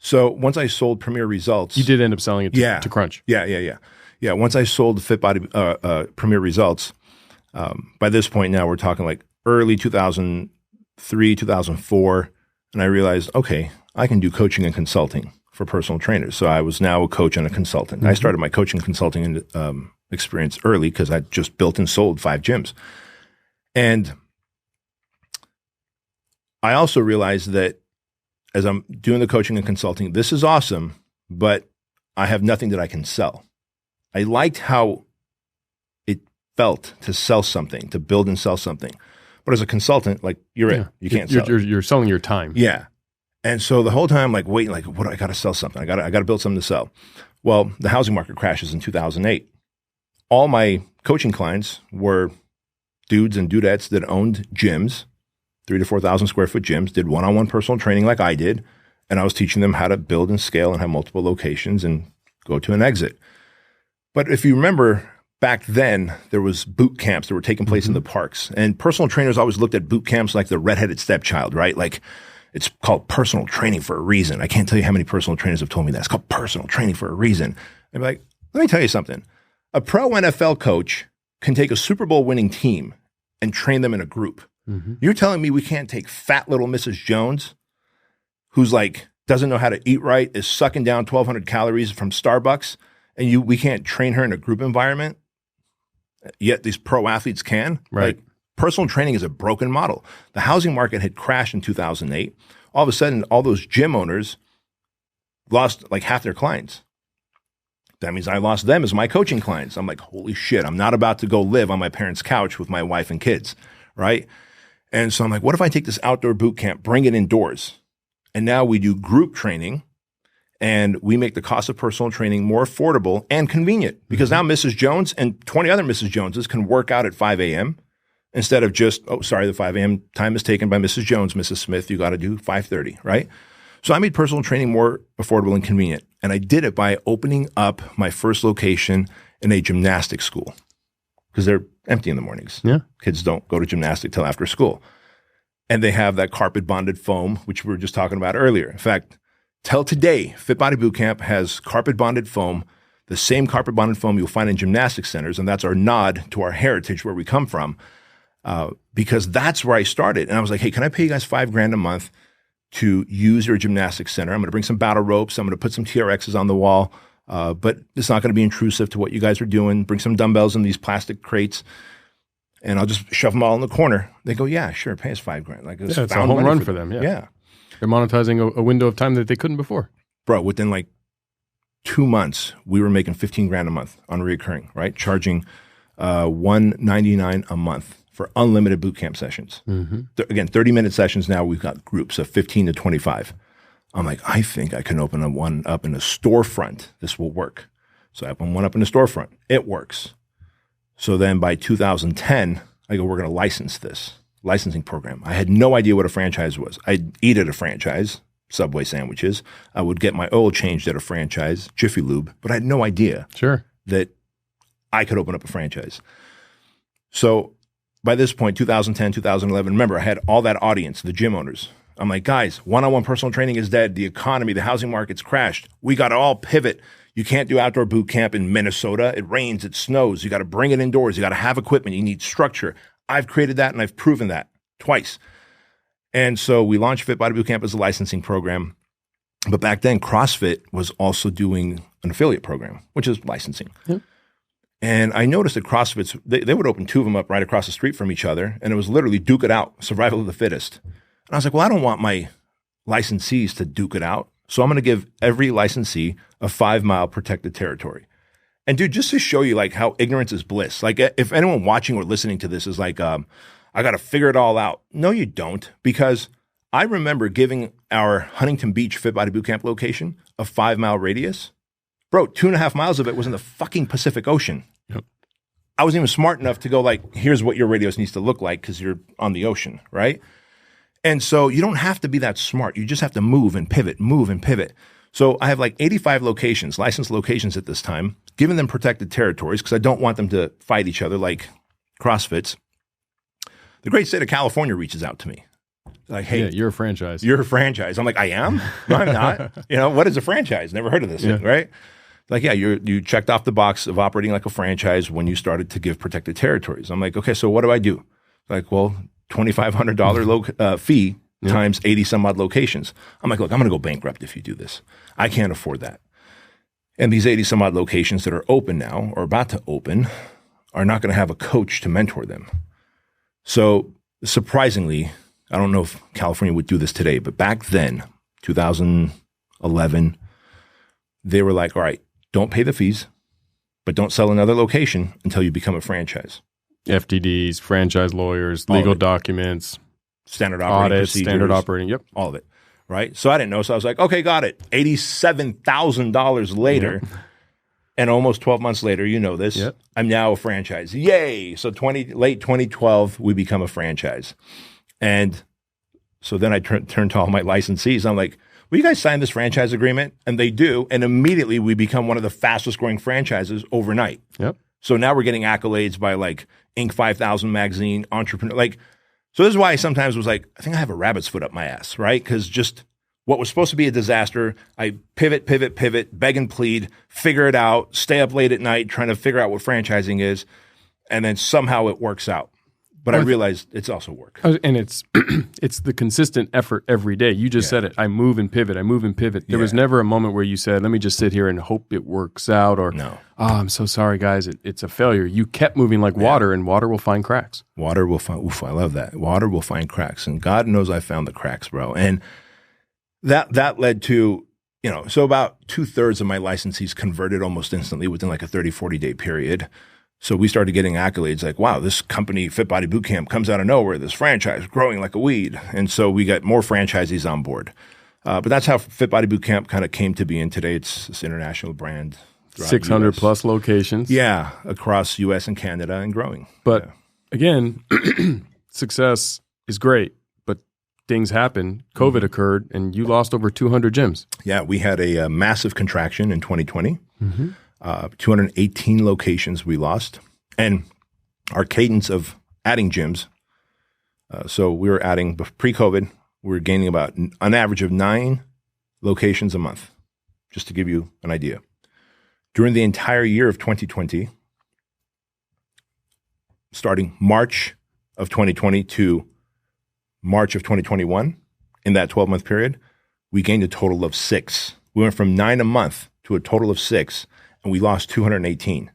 So once I sold Premier Results, you did end up selling it to Crunch. Yeah. Once I sold the Fit Body Premier Results, by this point now we're talking like early 2003, 2004, and I realized, okay, I can do coaching and consulting for personal trainers. So I was now a coach and a consultant. I started my coaching consulting experience early because I just built and sold 5 gyms. And I also realized that as I'm doing the coaching and consulting, this is awesome, but I have nothing that I can sell. I liked how it felt to sell something, to build and sell something. But as a consultant, like you're you can't sell it. You're selling your time. Yeah. And so the whole time I'm like waiting, like, what, I got to sell something. I got to build something to sell. Well, the housing market crashes in 2008. All my coaching clients were dudes and dudettes that owned gyms, 3,000 to 4,000 square foot gyms, did one-on-one personal training like I did. And I was teaching them how to build and scale and have multiple locations and go to an exit. But if you remember back then, there was boot camps that were taking place in the parks. And personal trainers always looked at boot camps like the redheaded stepchild, right? Like it's called personal training for a reason. I can't tell you how many personal trainers have told me that. It's called personal training for a reason. I'd be like, let me tell you something. A pro NFL coach can take a Super Bowl winning team and train them in a group. You're telling me we can't take fat little Mrs. Jones, who's like, doesn't know how to eat right, is sucking down 1,200 calories from Starbucks, and we can't train her in a group environment? Yet these pro athletes can? Right. Like, personal training is a broken model. The housing market had crashed in 2008. All of a sudden, all those gym owners lost like half their clients. That means I lost them as my coaching clients. I'm like, holy shit, I'm not about to go live on my parents' couch with my wife and kids, right? And so I'm like, what if I take this outdoor boot camp, bring it indoors? And now we do group training and we make the cost of personal training more affordable and convenient because now Mrs. Jones and 20 other Mrs. Joneses can work out at 5 a.m. instead of just, oh, sorry, the 5 a.m. time is taken by Mrs. Jones, Mrs. Smith, you got to do 5:30, right? So I made personal training more affordable and convenient. And I did it by opening up my first location in a gymnastics school because they're empty in the mornings. Yeah. Kids don't go to gymnastics till after school. And they have that carpet bonded foam, which we were just talking about earlier. In fact, till today, Fit Body Bootcamp has carpet bonded foam, the same carpet bonded foam you'll find in gymnastics centers. And that's our nod to our heritage, where we come from, because that's where I started. And I was like, hey, can I pay you guys $5,000 a month to use your gymnastics center? I'm going to bring some battle ropes. I'm going to put some TRXs on the wall. But it's not going to be intrusive to what you guys are doing. Bring some dumbbells in these plastic crates, and I'll just shove them all in the corner. They go, yeah, sure, pay us $5,000. Like it's a home run for them. Yeah. They're monetizing a window of time that they couldn't before. Bro, within like 2 months, we were making $15,000 a month on recurring, right? Charging $199 a month for unlimited bootcamp sessions. Again, 30-minute sessions. Now we've got groups of 15 to 25. I'm like, I think I can open one up in a storefront. This will work. So I open one up in the storefront. It works. So then by 2010, I go, we're going to license this. licensing program. I had no idea what a franchise was. I'd eat at a franchise, Subway sandwiches. I would get my oil changed at a franchise, Jiffy Lube, but I had no idea that I could open up a franchise. So by this point, 2010, 2011, remember, I had all that audience, the gym owners. I'm like, guys, one-on-one personal training is dead. The economy, the housing market's crashed. We got to all pivot. You can't do outdoor boot camp in Minnesota. It rains, it snows. You got to bring it indoors. You got to have equipment. You need structure. I've created that and I've proven that twice. And so we launched Fit Body Boot Camp as a licensing program. But back then, CrossFit was also doing an affiliate program, which is licensing. Yep. And I noticed that CrossFit's, they would open two of them up right across the street from each other. And it was literally duke it out, survival of the fittest. And I was like, well, I don't want my licensees to duke it out. So I'm going to give every licensee a 5-mile protected territory. And dude, just to show you like how ignorance is bliss. Like if anyone watching or listening to this is like, I got to figure it all out. No, you don't. Because I remember giving our Huntington Beach Fit Body Bootcamp location a 5-mile radius. Bro, 2.5 miles of it was in the fucking Pacific Ocean. Yep. I wasn't even smart enough to go like, here's what your radius needs to look like because you're on the ocean, right? And so you don't have to be that smart. You just have to move and pivot, move and pivot. So I have like 85 locations, licensed locations at this time, giving them protected territories because I don't want them to fight each other like CrossFits. The great state of California reaches out to me. Like, hey, yeah, you're a franchise. You're a franchise. I'm like, I am? No, I'm not. What is a franchise? Never heard of this thing, right? Like, yeah, you checked off the box of operating like a franchise when you started to give protected territories. I'm like, okay, so what do I do? Like, well, $2,500 fee times 80 some odd locations. I'm like, look, I'm going to go bankrupt if you do this. I can't afford that. And these 80 some odd locations that are open now or about to open are not going to have a coach to mentor them. So surprisingly, I don't know if California would do this today, but back then, 2011, they were like, all right, don't pay the fees, but don't sell another location until you become a franchise. FTDs, franchise lawyers, legal documents, standard operating audits, procedures, standard operating, all of it, right? So I didn't know. So I was like, okay, got it. $87,000 later, and almost 12 months later, you know this, I'm now a franchise. Yay! So late 2012, we become a franchise. And so then I turned to all my licensees. I'm like, will you guys sign this franchise agreement? And they do. And immediately we become one of the fastest growing franchises overnight. Yep. So now we're getting accolades by like Inc. 5000 magazine, entrepreneur. So this is why I sometimes was like, I think I have a rabbit's foot up my ass, right? Because just what was supposed to be a disaster, I pivot, beg and plead, figure it out, stay up late at night trying to figure out what franchising is. And then somehow it works out. But I realized it's also work. And it's it's the consistent effort every day. You just said it. I move and pivot. There was never a moment where you said, let me just sit here and hope it works out. Or, no. Oh, I'm so sorry, guys. It's a failure. You kept moving like water, and water will find cracks. Water will find, I love that. Water will find cracks. And God knows I found the cracks, bro. And that led to, so about 2/3 of my licensees converted almost instantly within like a 30, 40-day period. So we started getting accolades like, wow, this company, Fit Body Bootcamp, comes out of nowhere. This franchise growing like a weed. And so we got more franchisees on board. But that's how Fit Body Bootcamp kind of came to be. And today it's this international brand. 600 plus locations. Yeah, across U.S. and Canada and growing. But again, success is great, but things happen. COVID occurred and you lost over 200 gyms. Yeah, we had a massive contraction in 2020. 218 locations we lost. And our cadence of adding gyms, so we were adding, pre-COVID, we were gaining about an average of 9 locations a month, just to give you an idea. During the entire year of 2020, starting March of 2020 to March of 2021, in that 12-month period, we gained a total of 6. We went from 9 a month to a total of 6. And we lost 218.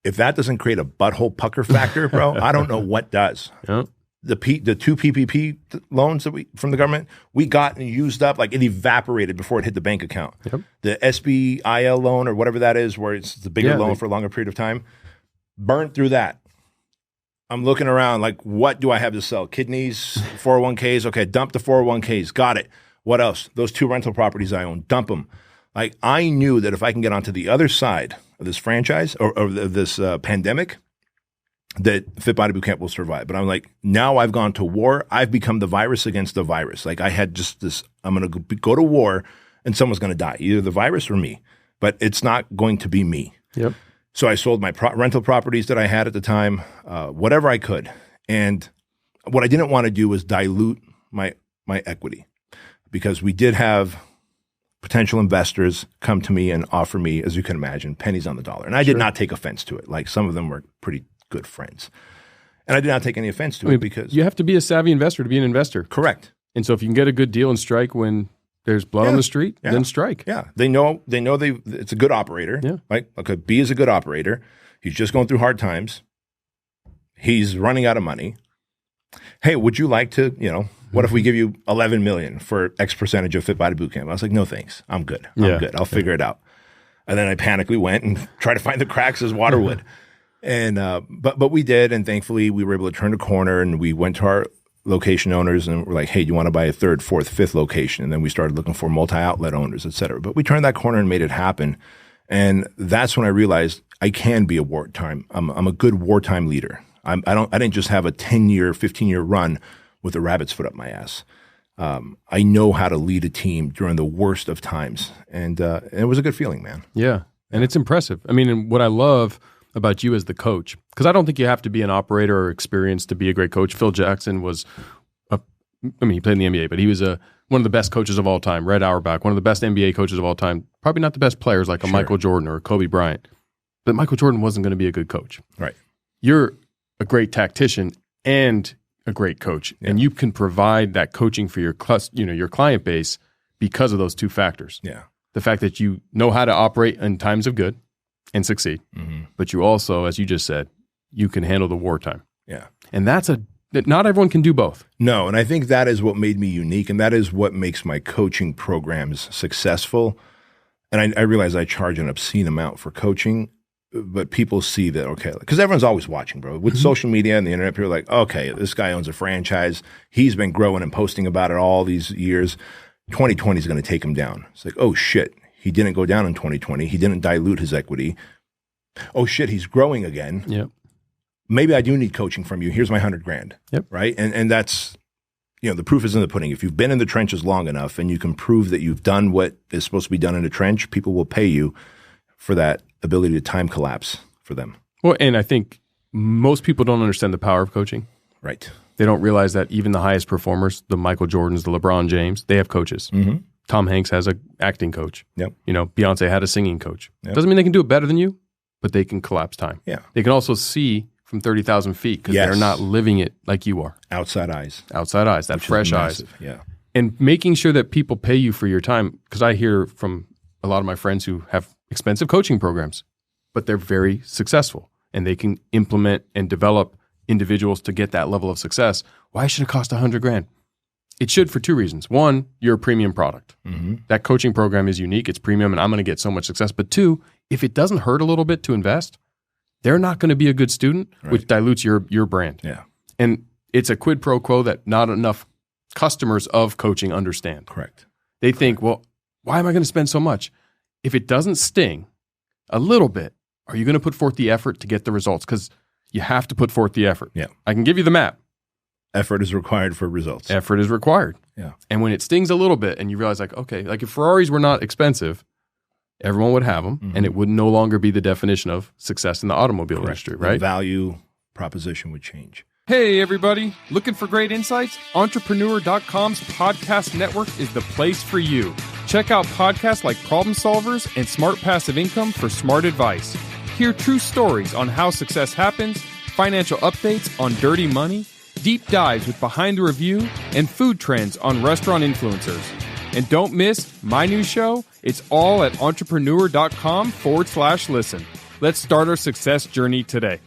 If that doesn't create a butthole pucker factor, bro, I don't know what does. Yep. The 2 PPP loans that from the government, we got and used up, like it evaporated before it hit the bank account. Yep. The SBIL loan or whatever that is, where it's the bigger loan for a longer period of time, burnt through that. I'm looking around like, what do I have to sell? Kidneys, 401ks. Okay, dump the 401ks. Got it. What else? Those 2 rental properties I own, dump them. Like I knew that if I can get onto the other side of this franchise or this pandemic, that Fit Body Bootcamp will survive. But I'm like, now I've gone to war. I've become the virus against the virus. Like I had just this, I'm going to go to war and someone's going to die, either the virus or me. But it's not going to be me. Yep. So I sold my rental properties that I had at the time, whatever I could. And what I didn't want to do was dilute my equity, because we did have potential investors come to me and offer me, as you can imagine, pennies on the dollar. And I did not take offense to it. Like some of them were pretty good friends. And I did not take any offense to it because you have to be a savvy investor to be an investor. Correct. And so if you can get a good deal and strike when there's blood on the street, then strike. Yeah. They know it's a good operator. Yeah. Right? Okay, B is a good operator. He's just going through hard times. He's running out of money. Hey, would you like to, what if we give you $11 million for X percentage of Fit Body Bootcamp? I was like, no, thanks. I'm good. I'm good. I'll figure it out. And then I panically went and tried to find the cracks as water would. And, but we did. And thankfully we were able to turn a corner, and we went to our location owners and we're like, hey, do you want to buy a third, fourth, fifth location? And then we started looking for multi-outlet owners, et cetera. But we turned that corner and made it happen. And that's when I realized I can be a wartime. I'm a good wartime leader. I didn't just have a 10-year, 15-year run with a rabbit's foot up my ass. I know how to lead a team during the worst of times. And it was a good feeling, man. Yeah. And it's impressive. I mean, and what I love about you as the coach, because I don't think you have to be an operator or experienced to be a great coach. Phil Jackson was, he played in the NBA, but he was one of the best coaches of all time. Red Auerbach, one of the best NBA coaches of all time. Probably not the best players like a Michael Jordan or a Kobe Bryant. But Michael Jordan wasn't going to be a good coach. Right. You're a great tactician and a great coach, and you can provide that coaching for your client base because of those two factors. Yeah. The fact that you know how to operate in times of good and succeed, but you also, as you just said, you can handle the wartime. Yeah. And that not everyone can do both. No, and I think that is what made me unique, and that is what makes my coaching programs successful. And I realize I charge an obscene amount for coaching, but people see that, okay, because everyone's always watching, bro. With social media and the internet, people are like, okay, this guy owns a franchise. He's been growing and posting about it all these years. 2020 is going to take him down. It's like, oh, shit. He didn't go down in 2020. He didn't dilute his equity. Oh, shit, he's growing again. Yep. Maybe I do need coaching from you. Here's my $100,000. Yep. Right? And that's, the proof is in the pudding. If you've been in the trenches long enough and you can prove that you've done what is supposed to be done in a trench, people will pay you for that ability to time collapse for them. Well, and I think most people don't understand the power of coaching. Right. They don't realize that even the highest performers, the Michael Jordans, the LeBron James, they have coaches. Mm-hmm. Tom Hanks has an acting coach. Yep. Beyonce had a singing coach. Yep. Doesn't mean they can do it better than you, but they can collapse time. Yeah. They can also see from 30,000 feet because they're not living it like you are. Outside eyes. Outside eyes, that fresh eyes. Yeah. And making sure that people pay you for your time, because I hear from a lot of my friends who have expensive coaching programs, but they're very successful and they can implement and develop individuals to get that level of success. Why should it cost $100,000? It should for two reasons. One, you're a premium product. Mm-hmm. That coaching program is unique. It's premium, and I'm going to get so much success. But two, if it doesn't hurt a little bit to invest, they're not going to be a good student, which dilutes your brand. Yeah. And it's a quid pro quo that not enough customers of coaching understand. Correct. They think, well, why am I going to spend so much? If it doesn't sting a little bit, are you going to put forth the effort to get the results? Because you have to put forth the effort. Yeah. I can give you the map. Effort is required for results. Effort is required. Yeah. And when it stings a little bit and you realize if Ferraris were not expensive, everyone would have them, and it would no longer be the definition of success in the automobile industry, right? The value proposition would change. Hey, everybody. Looking for great insights? Entrepreneur.com's podcast network is the place for you. Check out podcasts like Problem Solvers and Smart Passive Income for smart advice. Hear true stories on how success happens, financial updates on dirty money, deep dives with Behind the Review, and food trends on restaurant influencers. And don't miss my new show. It's all at entrepreneur.com/listen. Let's start our success journey today.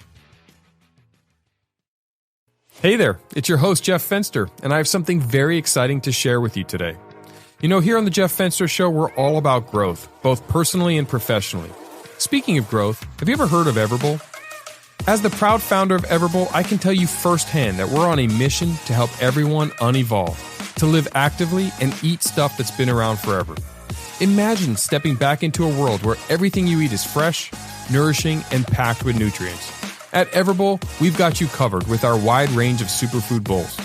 Hey there, it's your host, Jeff Fenster, and I have something very exciting to share with you today. Here on the Jeff Fenster Show, we're all about growth, both personally and professionally. Speaking of growth, have you ever heard of Everbowl? As the proud founder of Everbowl, I can tell you firsthand that we're on a mission to help everyone unevolve, to live actively and eat stuff that's been around forever. Imagine stepping back into a world where everything you eat is fresh, nourishing, and packed with nutrients. At Everbowl, we've got you covered with our wide range of superfood bowls.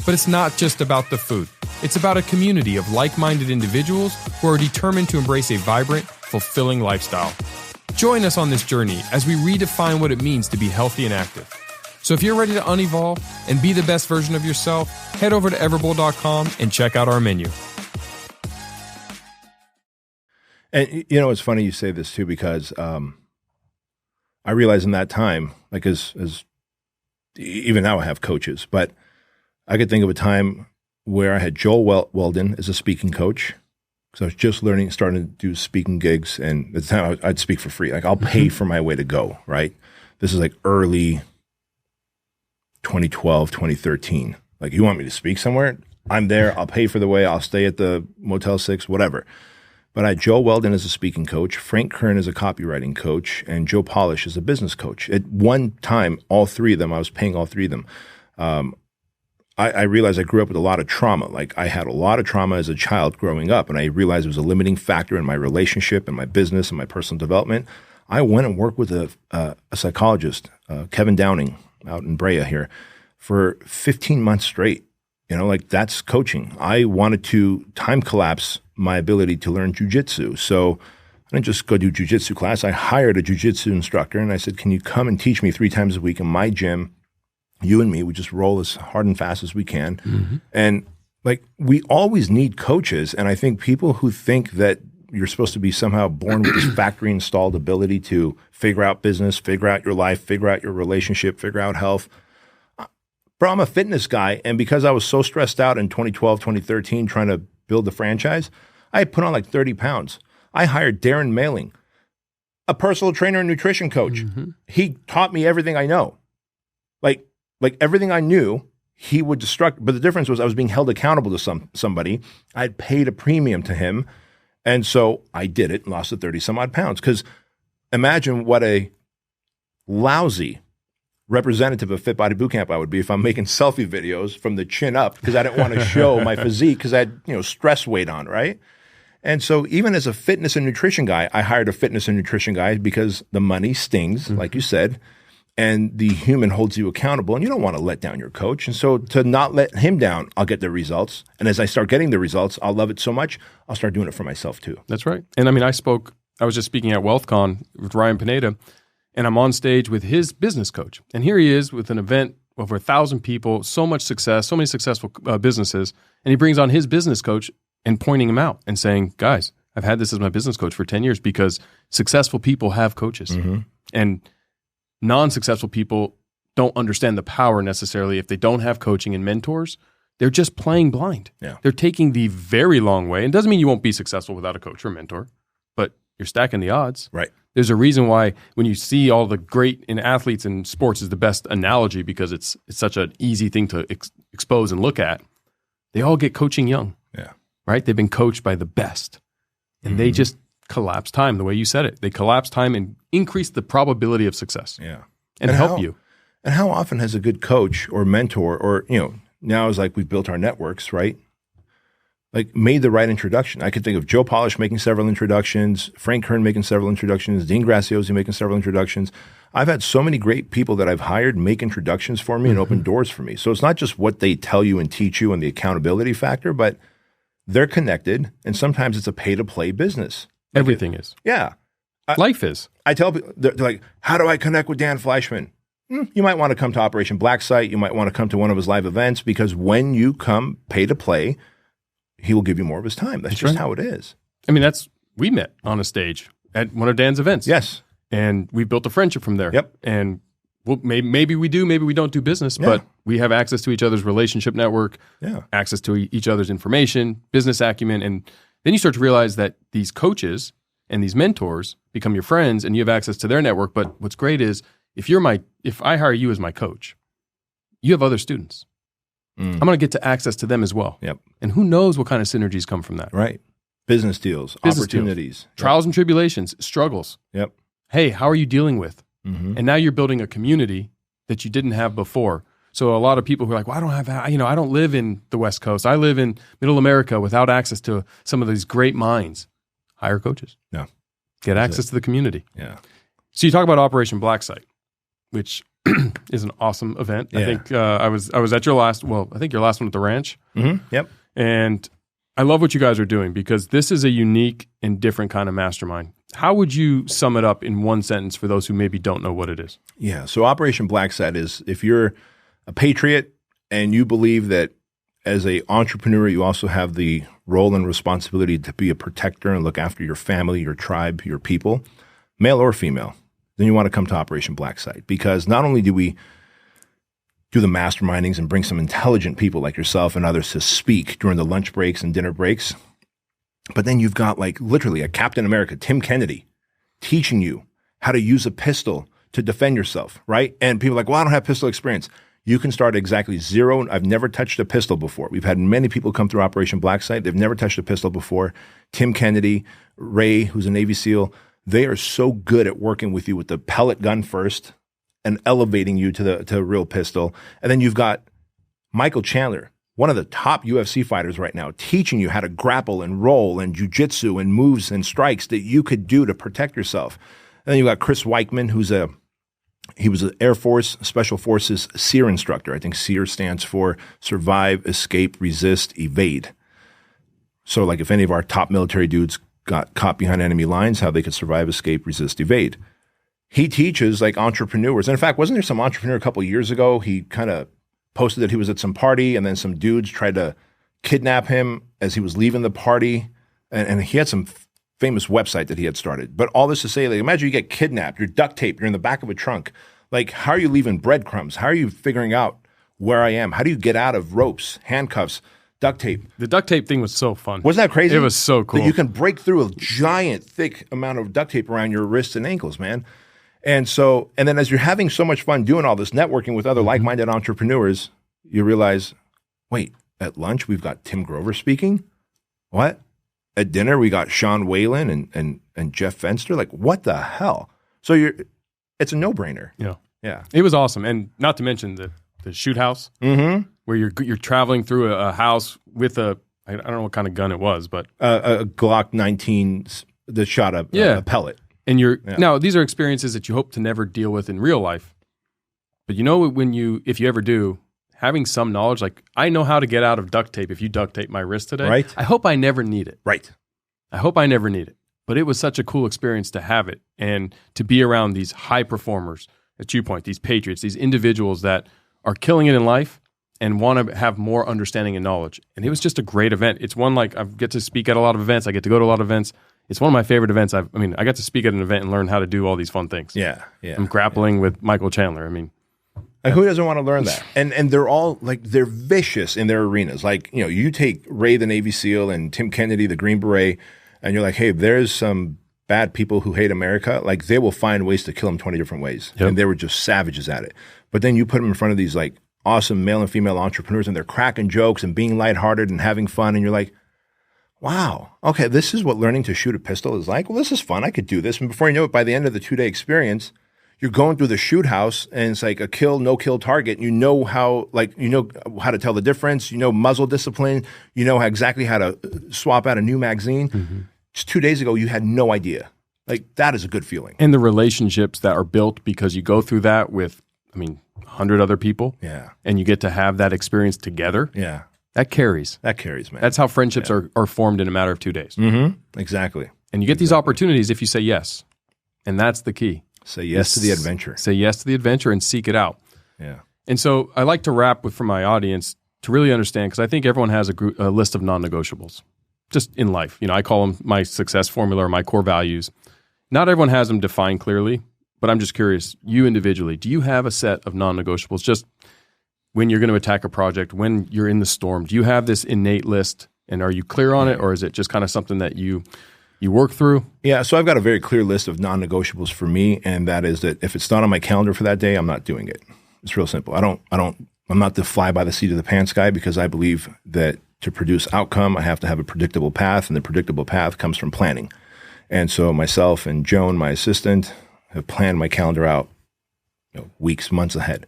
But it's not just about the food. It's about a community of like-minded individuals who are determined to embrace a vibrant, fulfilling lifestyle. Join us on this journey as we redefine what it means to be healthy and active. So if you're ready to unevolve and be the best version of yourself, head over to everbowl.com and check out our menu. And it's funny you say this too, because I realized in that time, like as even now I have coaches, but I could think of a time where I had Joel Weldon as a speaking coach, because I was just starting to do speaking gigs, and at the time I'd speak for free. Like, I'll pay for my way to go, right? This is like early 2012, 2013. Like, you want me to speak somewhere? I'm there. I'll pay for the way. I'll stay at the Motel 6, whatever. But I had Joe Weldon as a speaking coach, Frank Kern as a copywriting coach, and Joe Polish as a business coach. At one time, all three of them, I was paying all three of them. I realized I grew up with a lot of trauma. Like, I had a lot of trauma as a child growing up, and I realized it was a limiting factor in my relationship and my business and my personal development. I went and worked with a psychologist, Kevin Downing, out in Brea here, for 15 months straight. Like, that's coaching. I wanted to time collapse my ability to learn jujitsu. So I didn't just go do jujitsu class. I hired a jujitsu instructor, and I said, can you come and teach me 3 times a week in my gym? You and me, we just roll as hard and fast as we can. Mm-hmm. And like, we always need coaches. And I think people who think that you're supposed to be somehow born with this factory installed ability to figure out business, figure out your life, figure out your relationship, figure out health. Bro, I'm a fitness guy. And because I was so stressed out in 2012, 2013, trying to build the franchise, I had put on like 30 pounds. I hired Darren Mailing, a personal trainer and nutrition coach. Mm-hmm. He taught me everything I know. Like everything I knew, he would destruct. But the difference was I was being held accountable to somebody. I had paid a premium to him. And so I did it and lost the 30 some odd pounds. Because imagine what a lousy representative of Fit Body Bootcamp I would be if I'm making selfie videos from the chin up, because I didn't want to show my physique because I had stress weight on, right? And so even as a fitness and nutrition guy, I hired a fitness and nutrition guy because the money stings, like you said. And the human holds you accountable, and you don't want to let down your coach. And so to not let him down, I'll get the results. And as I start getting the results, I'll love it so much, I'll start doing it for myself too. That's right. And I mean, I was just speaking at WealthCon with Ryan Pineda, and I'm on stage with his business coach. And here he is with an event, over 1,000 people, so much success, so many successful businesses. And he brings on his business coach and pointing him out and saying, guys, I've had this as my business coach for 10 years because successful people have coaches. Mm-hmm. And non-successful people don't understand the power necessarily. If they don't have coaching and mentors, they're just playing blind. Yeah. They're taking the very long way. And it doesn't mean you won't be successful without a coach or mentor, but you're stacking the odds. Right. There's a reason why when you see all the great in athletes and sports is the best analogy, because it's such an easy thing to expose and look at. They all get coaching young. Yeah. Right? They've been coached by the best. And they just collapse time, the way you said it. They collapse time and increase the probability of success. Yeah. And help you. And how often has a good coach or mentor or, now is like we've built our networks, right? Like made the right introduction. I could think of Joe Polish making several introductions, Frank Kern making several introductions, Dean Graziosi making several introductions. I've had so many great people that I've hired make introductions for me and open doors for me. So it's not just what they tell you and teach you and the accountability factor, but they're connected. And sometimes it's a pay-to-play business. Everything is. Yeah. Life is. I tell people, they're like, how do I connect with Dan Fleischman? You might want to come to Operation Black Site. You might want to come to one of his live events, because when you come pay to play, he will give you more of his time. That's just how it is. I mean, we met on a stage at one of Dan's events. Yes. And we built a friendship from there. Yep. And maybe we do, maybe we don't do business, but we have access to each other's relationship network, access to each other's information, business acumen. And then you start to realize that these coaches and these mentors become your friends and you have access to their network. But what's great is if I hire you as my coach, you have other students. I'm going to get to access to them as well. Yep. And who knows what kind of synergies come from that. Right. Business deals, opportunities. Trials and tribulations, struggles. Yep. Hey, how are you dealing with? And now you're building a community that you didn't have before. So a lot of people who are like, well, I don't live in the West Coast. I live in Middle America without access to some of these great minds. Hire coaches. Yeah. Get access to the community. Yeah. So you talk about Operation Black Site. which is an awesome event. Yeah. I think I was at your last. Well, I think your last one at the ranch. Mm-hmm. Yep. And I love what you guys are doing because this is a unique and different kind of mastermind. How would you sum it up in one sentence for those who maybe don't know what it is? Yeah. So Operation Blackside is if you're a patriot and you believe that as an entrepreneur, you also have the role and responsibility to be a protector and look after your family, your tribe, your people, male or female, then you want to come to Operation Blackside because not only do we do the mastermindings and bring some intelligent people like yourself and others to speak during the lunch breaks and dinner breaks, but then you've got like literally a Captain America, Tim Kennedy, teaching you how to use a pistol to defend yourself, right? And people are like, well, I don't have pistol experience. You can start at exactly zero. I've never touched a pistol before. We've had many people come through Operation Blackside. They've never touched a pistol before. Tim Kennedy, Ray, who's a Navy SEAL, they are so good at working with you with the pellet gun first and elevating you to a real pistol. And then you've got Michael Chandler, one of the top UFC fighters right now, teaching you how to grapple and roll and jujitsu and moves and strikes that you could do to protect yourself. And then you've got Chris Weichman, he was an Air Force Special Forces SEER instructor. I think SEER stands for Survive, Escape, Resist, Evade. So like if any of our top military dudes got caught behind enemy lines, how they could survive, escape, resist, evade. He teaches like entrepreneurs. And in fact, wasn't there some entrepreneur a couple of years ago? He kind of posted that he was at some party and then some dudes tried to kidnap him as he was leaving the party. And he had some famous website that he had started. But all this to say, like, imagine you get kidnapped, you're duct taped, you're in the back of a trunk. Like, how are you leaving breadcrumbs? How are you figuring out where I am? How do you get out of ropes, handcuffs, duct tape? The duct tape thing was so fun. Wasn't that crazy? It was so cool. That you can break through a giant, thick amount of duct tape around your wrists and ankles, man. And then as you're having so much fun doing all this, networking with other like-minded entrepreneurs, you realize, wait, at lunch we've got Tim Grover speaking? What? At dinner we got Sean Whalen and Jeff Fenster? Like, what the hell? So it's a no-brainer. Yeah. Yeah. It was awesome. And not to mention the shoot house where you're traveling through a house with I don't know what kind of gun it was, but a Glock 19 that shot a pellet. And now these are experiences that you hope to never deal with in real life. But you know, if you ever do, having some knowledge, like I know how to get out of duct tape if you duct tape my wrist today. Right. I hope I never need it. Right. I hope I never need it. But it was such a cool experience to have it and to be around these high performers, at you point, these patriots, these individuals that are killing it in life and want to have more understanding and knowledge. And it was just a great event. It's one like I get to speak at a lot of events. I get to go to a lot of events. It's one of my favorite events. I got to speak at an event and learn how to do all these fun things. Yeah. I'm grappling with Michael Chandler. Like, who doesn't want to learn that? And they're all like, they're vicious in their arenas. Like, you know, you take Ray, the Navy SEAL, and Tim Kennedy, the Green Beret, and you're like, hey, there's some bad people who hate America. Like, they will find ways to kill them 20 different ways. Yep. And they were just savages at it. But then you put them in front of these like awesome male and female entrepreneurs and they're cracking jokes and being lighthearted and having fun. And you're like, wow, okay, this is what learning to shoot a pistol is like. Well, this is fun. I could do this. And before you know it, by the end of the 2-day experience, you're going through the shoot house and it's like a kill, no kill target. And you know how to tell the difference. You know, muzzle discipline. You know exactly how to swap out a new magazine. Mm-hmm. Just 2 days ago, you had no idea. Like, that is a good feeling. And the relationships that are built because you go through that with, 100 other people. Yeah. And you get to have that experience together. Yeah. That carries. That carries, man. That's how friendships are formed in a matter of 2 days. Mm-hmm. Exactly. And you get these opportunities if you say yes. And that's the key. Say yes to the adventure. Say yes to the adventure and seek it out. Yeah. And so I like to wrap for my audience to really understand, because I think everyone has a list of non-negotiables just in life. You know, I call them my success formula or my core values. Not everyone has them defined clearly, but I'm just curious, you individually, do you have a set of non-negotiables? Just when you're going to attack a project, when you're in the storm, do you have this innate list and are you clear on it, or is it just kind of something that you work through? Yeah, so I've got a very clear list of non-negotiables for me, and that is that if it's not on my calendar for that day, I'm not doing it. It's real simple. I'm not the fly by the seat of the pants guy, because I believe that to produce outcome, I have to have a predictable path, and the predictable path comes from planning. And so myself and Joan, my assistant, have planned my calendar out, weeks, months ahead.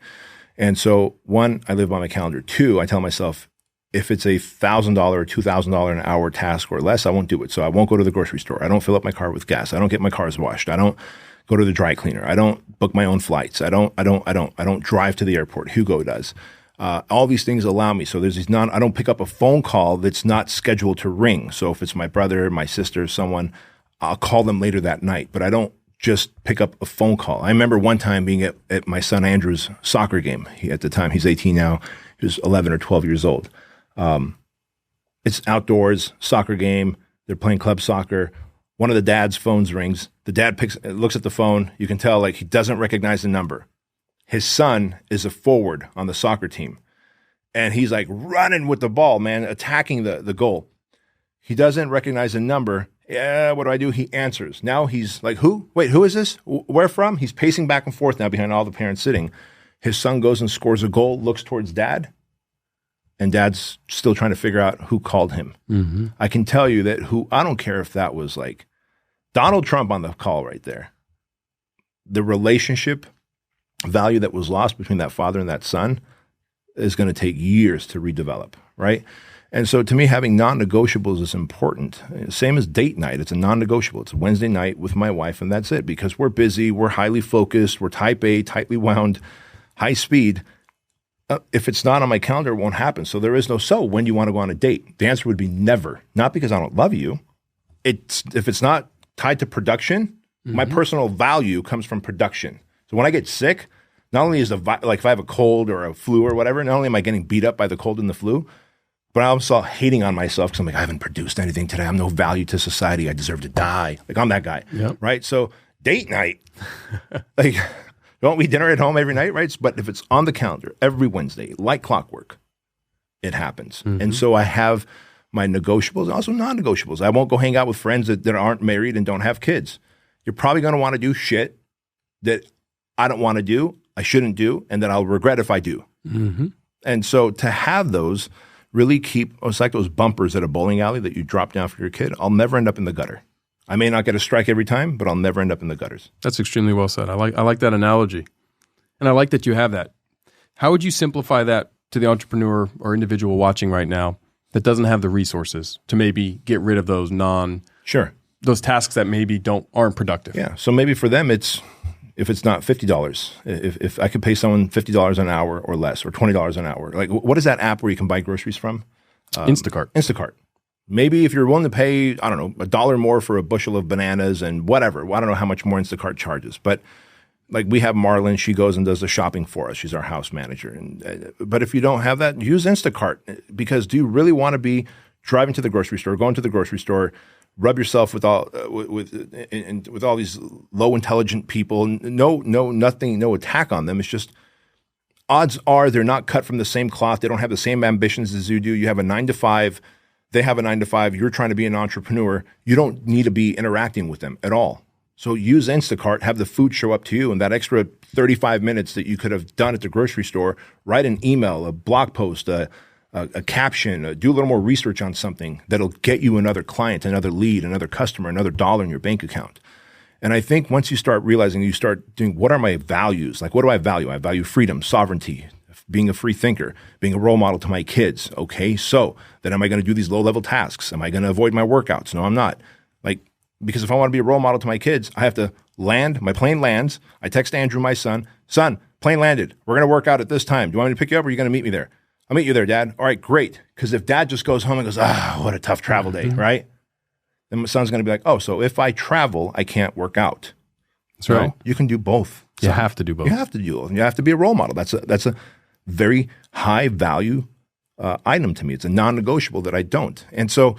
And so, one, I live by my calendar. Two, I tell myself, if it's a $1,000 or $2,000 an hour task or less, I won't do it. So I won't go to the grocery store. I don't fill up my car with gas. I don't get my cars washed. I don't go to the dry cleaner. I don't book my own flights. I don't drive to the airport. Hugo does. All these things allow me. So there's these I don't pick up a phone call that's not scheduled to ring. So if it's my brother, my sister, someone, I'll call them later that night, but I don't just pick up a phone call. I remember one time being at my son Andrew's soccer game. At the time, he's 18 now. He was 11 or 12 years old. It's outdoors, soccer game. They're playing club soccer. One of the dad's phones rings. The dad looks at the phone. You can tell like he doesn't recognize the number. His son is a forward on the soccer team. And he's like running with the ball, man, attacking the goal. He doesn't recognize the number. Yeah, what do? He answers. Now he's like, who? Wait, who is this? Where from? He's pacing back and forth now behind all the parents sitting. His son goes and scores a goal, looks towards dad, and dad's still trying to figure out who called him. Mm-hmm. I can tell you that I don't care if that was like Donald Trump on the call right there. The relationship value that was lost between that father and that son is going to take years to redevelop, right? And so to me, having non-negotiables is important. Same as date night. It's a non-negotiable. It's a Wednesday night with my wife, and that's it. Because we're busy, we're highly focused, we're type A, tightly wound, high speed. If it's not on my calendar, it won't happen. So there is when do you want to go on a date? The answer would be never. Not because I don't love you. If it's not tied to production, my personal value comes from production. So when I get sick, not only is like if I have a cold or a flu or whatever, not only am I getting beat up by the cold and the flu, but I'm also hating on myself because I'm like, I haven't produced anything today. I'm no value to society. I deserve to die. Like I'm that guy, right? So date night, like don't we dinner at home every night, right? But if it's on the calendar every Wednesday, like clockwork, it happens. Mm-hmm. And so I have my negotiables and also non-negotiables. I won't go hang out with friends that aren't married and don't have kids. You're probably going to want to do shit that I don't want to do, I shouldn't do, and that I'll regret if I do. Mm-hmm. And so to have those really it's like those bumpers at a bowling alley that you drop down for your kid. I'll never end up in the gutter. I may not get a strike every time, but I'll never end up in the gutters. That's extremely well said. I like that analogy. And I like that you have that. How would you simplify that to the entrepreneur or individual watching right now that doesn't have the resources to maybe get rid of those those tasks that maybe aren't productive? Yeah. So maybe for them if it's not $50, if I could pay someone $50 an hour or less, or $20 an hour, like what is that app where you can buy groceries from? Instacart. Maybe if you're willing to pay, I don't know, $1 more for a bushel of bananas and whatever. Well, I don't know how much more Instacart charges, but like we have Marlon, she goes and does the shopping for us. She's our house manager. But if you don't have that, use Instacart, because do you really want to be driving to the grocery store, going to the grocery store, rub yourself with all these low intelligent people? Nothing, no attack on them. It's just odds are they're not cut from the same cloth. They don't have the same ambitions as you do. You have a 9-to-5. They have a 9-to-5. You're trying to be an entrepreneur. You don't need to be interacting with them at all. So use Instacart, have the food show up to you, and that extra 35 minutes that you could have done at the grocery store, write an email, a blog post, a caption, do a little more research on something that'll get you another client, another lead, another customer, another dollar in your bank account. And I think once you start realizing, you start doing, what are my values? Like, what do I value? I value freedom, sovereignty, being a free thinker, being a role model to my kids. Okay, so then am I going to do these low-level tasks? Am I going to avoid my workouts? No, I'm not. Because if I want to be a role model to my kids, I have to land. My plane lands. I text Andrew, my son, plane landed. We're going to work out at this time. Do you want me to pick you up, or are you going to meet me there? I'll meet you there, Dad. All right, great. Because if Dad just goes home and goes, what a tough travel day, right? Then my son's going to be like, oh, so if I travel, I can't work out. That's right. You can do both. You have to do both. You have to do both. You have to be a role model. That's a very high value item to me. It's a non-negotiable that I don't. And so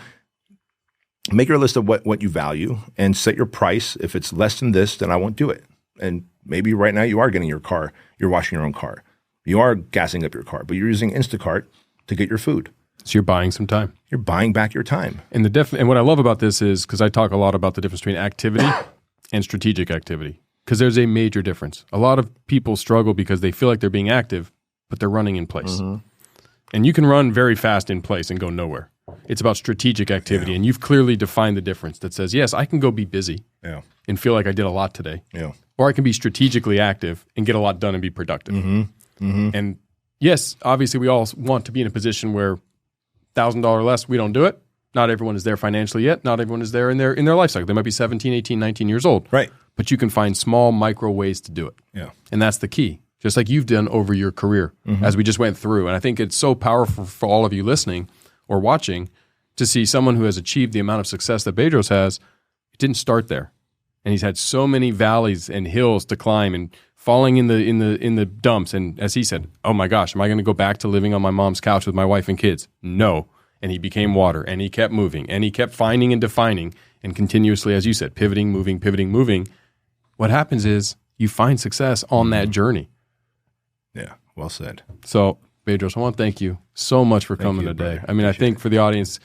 make your list of what you value and set your price. If it's less than this, then I won't do it. And maybe right now you are getting your car, you're washing your own car. You are gassing up your car, but you're using Instacart to get your food. So you're buying some time. You're buying back your time. And and what I love about this is, because I talk a lot about the difference between activity and strategic activity, because there's a major difference. A lot of people struggle because they feel like they're being active, but they're running in place. Mm-hmm. And you can run very fast in place and go nowhere. It's about strategic activity, and you've clearly defined the difference that says, yes, I can go be busy and feel like I did a lot today, or I can be strategically active and get a lot done and be productive. Mm-hmm. Mm-hmm. And yes, obviously we all want to be in a position where $1,000 less, we don't do it. Not everyone is there financially yet. Not everyone is there in their life cycle. They might be 17, 18, 19 years old. Right. But you can find small micro ways to do it. Yeah. And that's the key. Just like you've done over your career, as we just went through. And I think it's so powerful for all of you listening or watching to see someone who has achieved the amount of success that Bedros has. It didn't start there. And he's had so many valleys and hills to climb and falling in the dumps. And as he said, oh my gosh, am I going to go back to living on my mom's couch with my wife and kids? No. And he became water, and he kept moving, and he kept finding and defining and continuously, as you said, pivoting, moving. What happens is you find success on that journey. Yeah, well said. So, Bedros, I want to thank you so much for coming today. Brother. I mean, I think for the audience,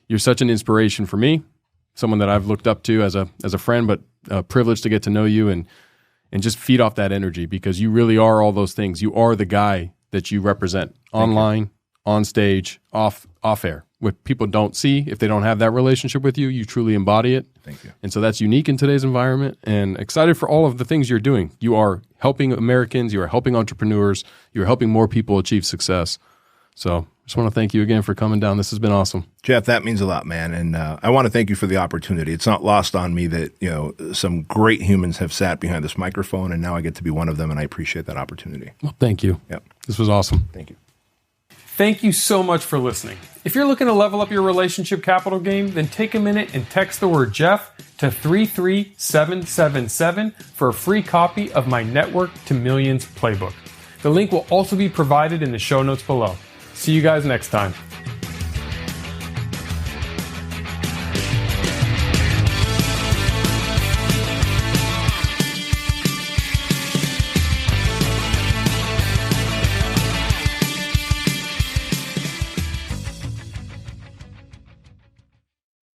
you're such an inspiration for me, someone that I've looked up to as a friend, but a privilege to get to know you and just feed off that energy, because you really are all those things. You are the guy that you represent online, on stage, off air. What people don't see, if they don't have that relationship with you, you truly embody it. Thank you. And so that's unique in today's environment, and excited for all of the things you're doing. You are helping Americans, you are helping entrepreneurs, you are helping more people achieve success. So I just want to thank you again for coming down. This has been awesome. Jeff, that means a lot, man. And I want to thank you for the opportunity. It's not lost on me that, some great humans have sat behind this microphone, and now I get to be one of them, and I appreciate that opportunity. Well, thank you. Yep. This was awesome. Thank you. Thank you so much for listening. If you're looking to level up your relationship capital game, then take a minute and text the word Jeff to 33777 for a free copy of my Network to Millions playbook. The link will also be provided in the show notes below. See you guys next time.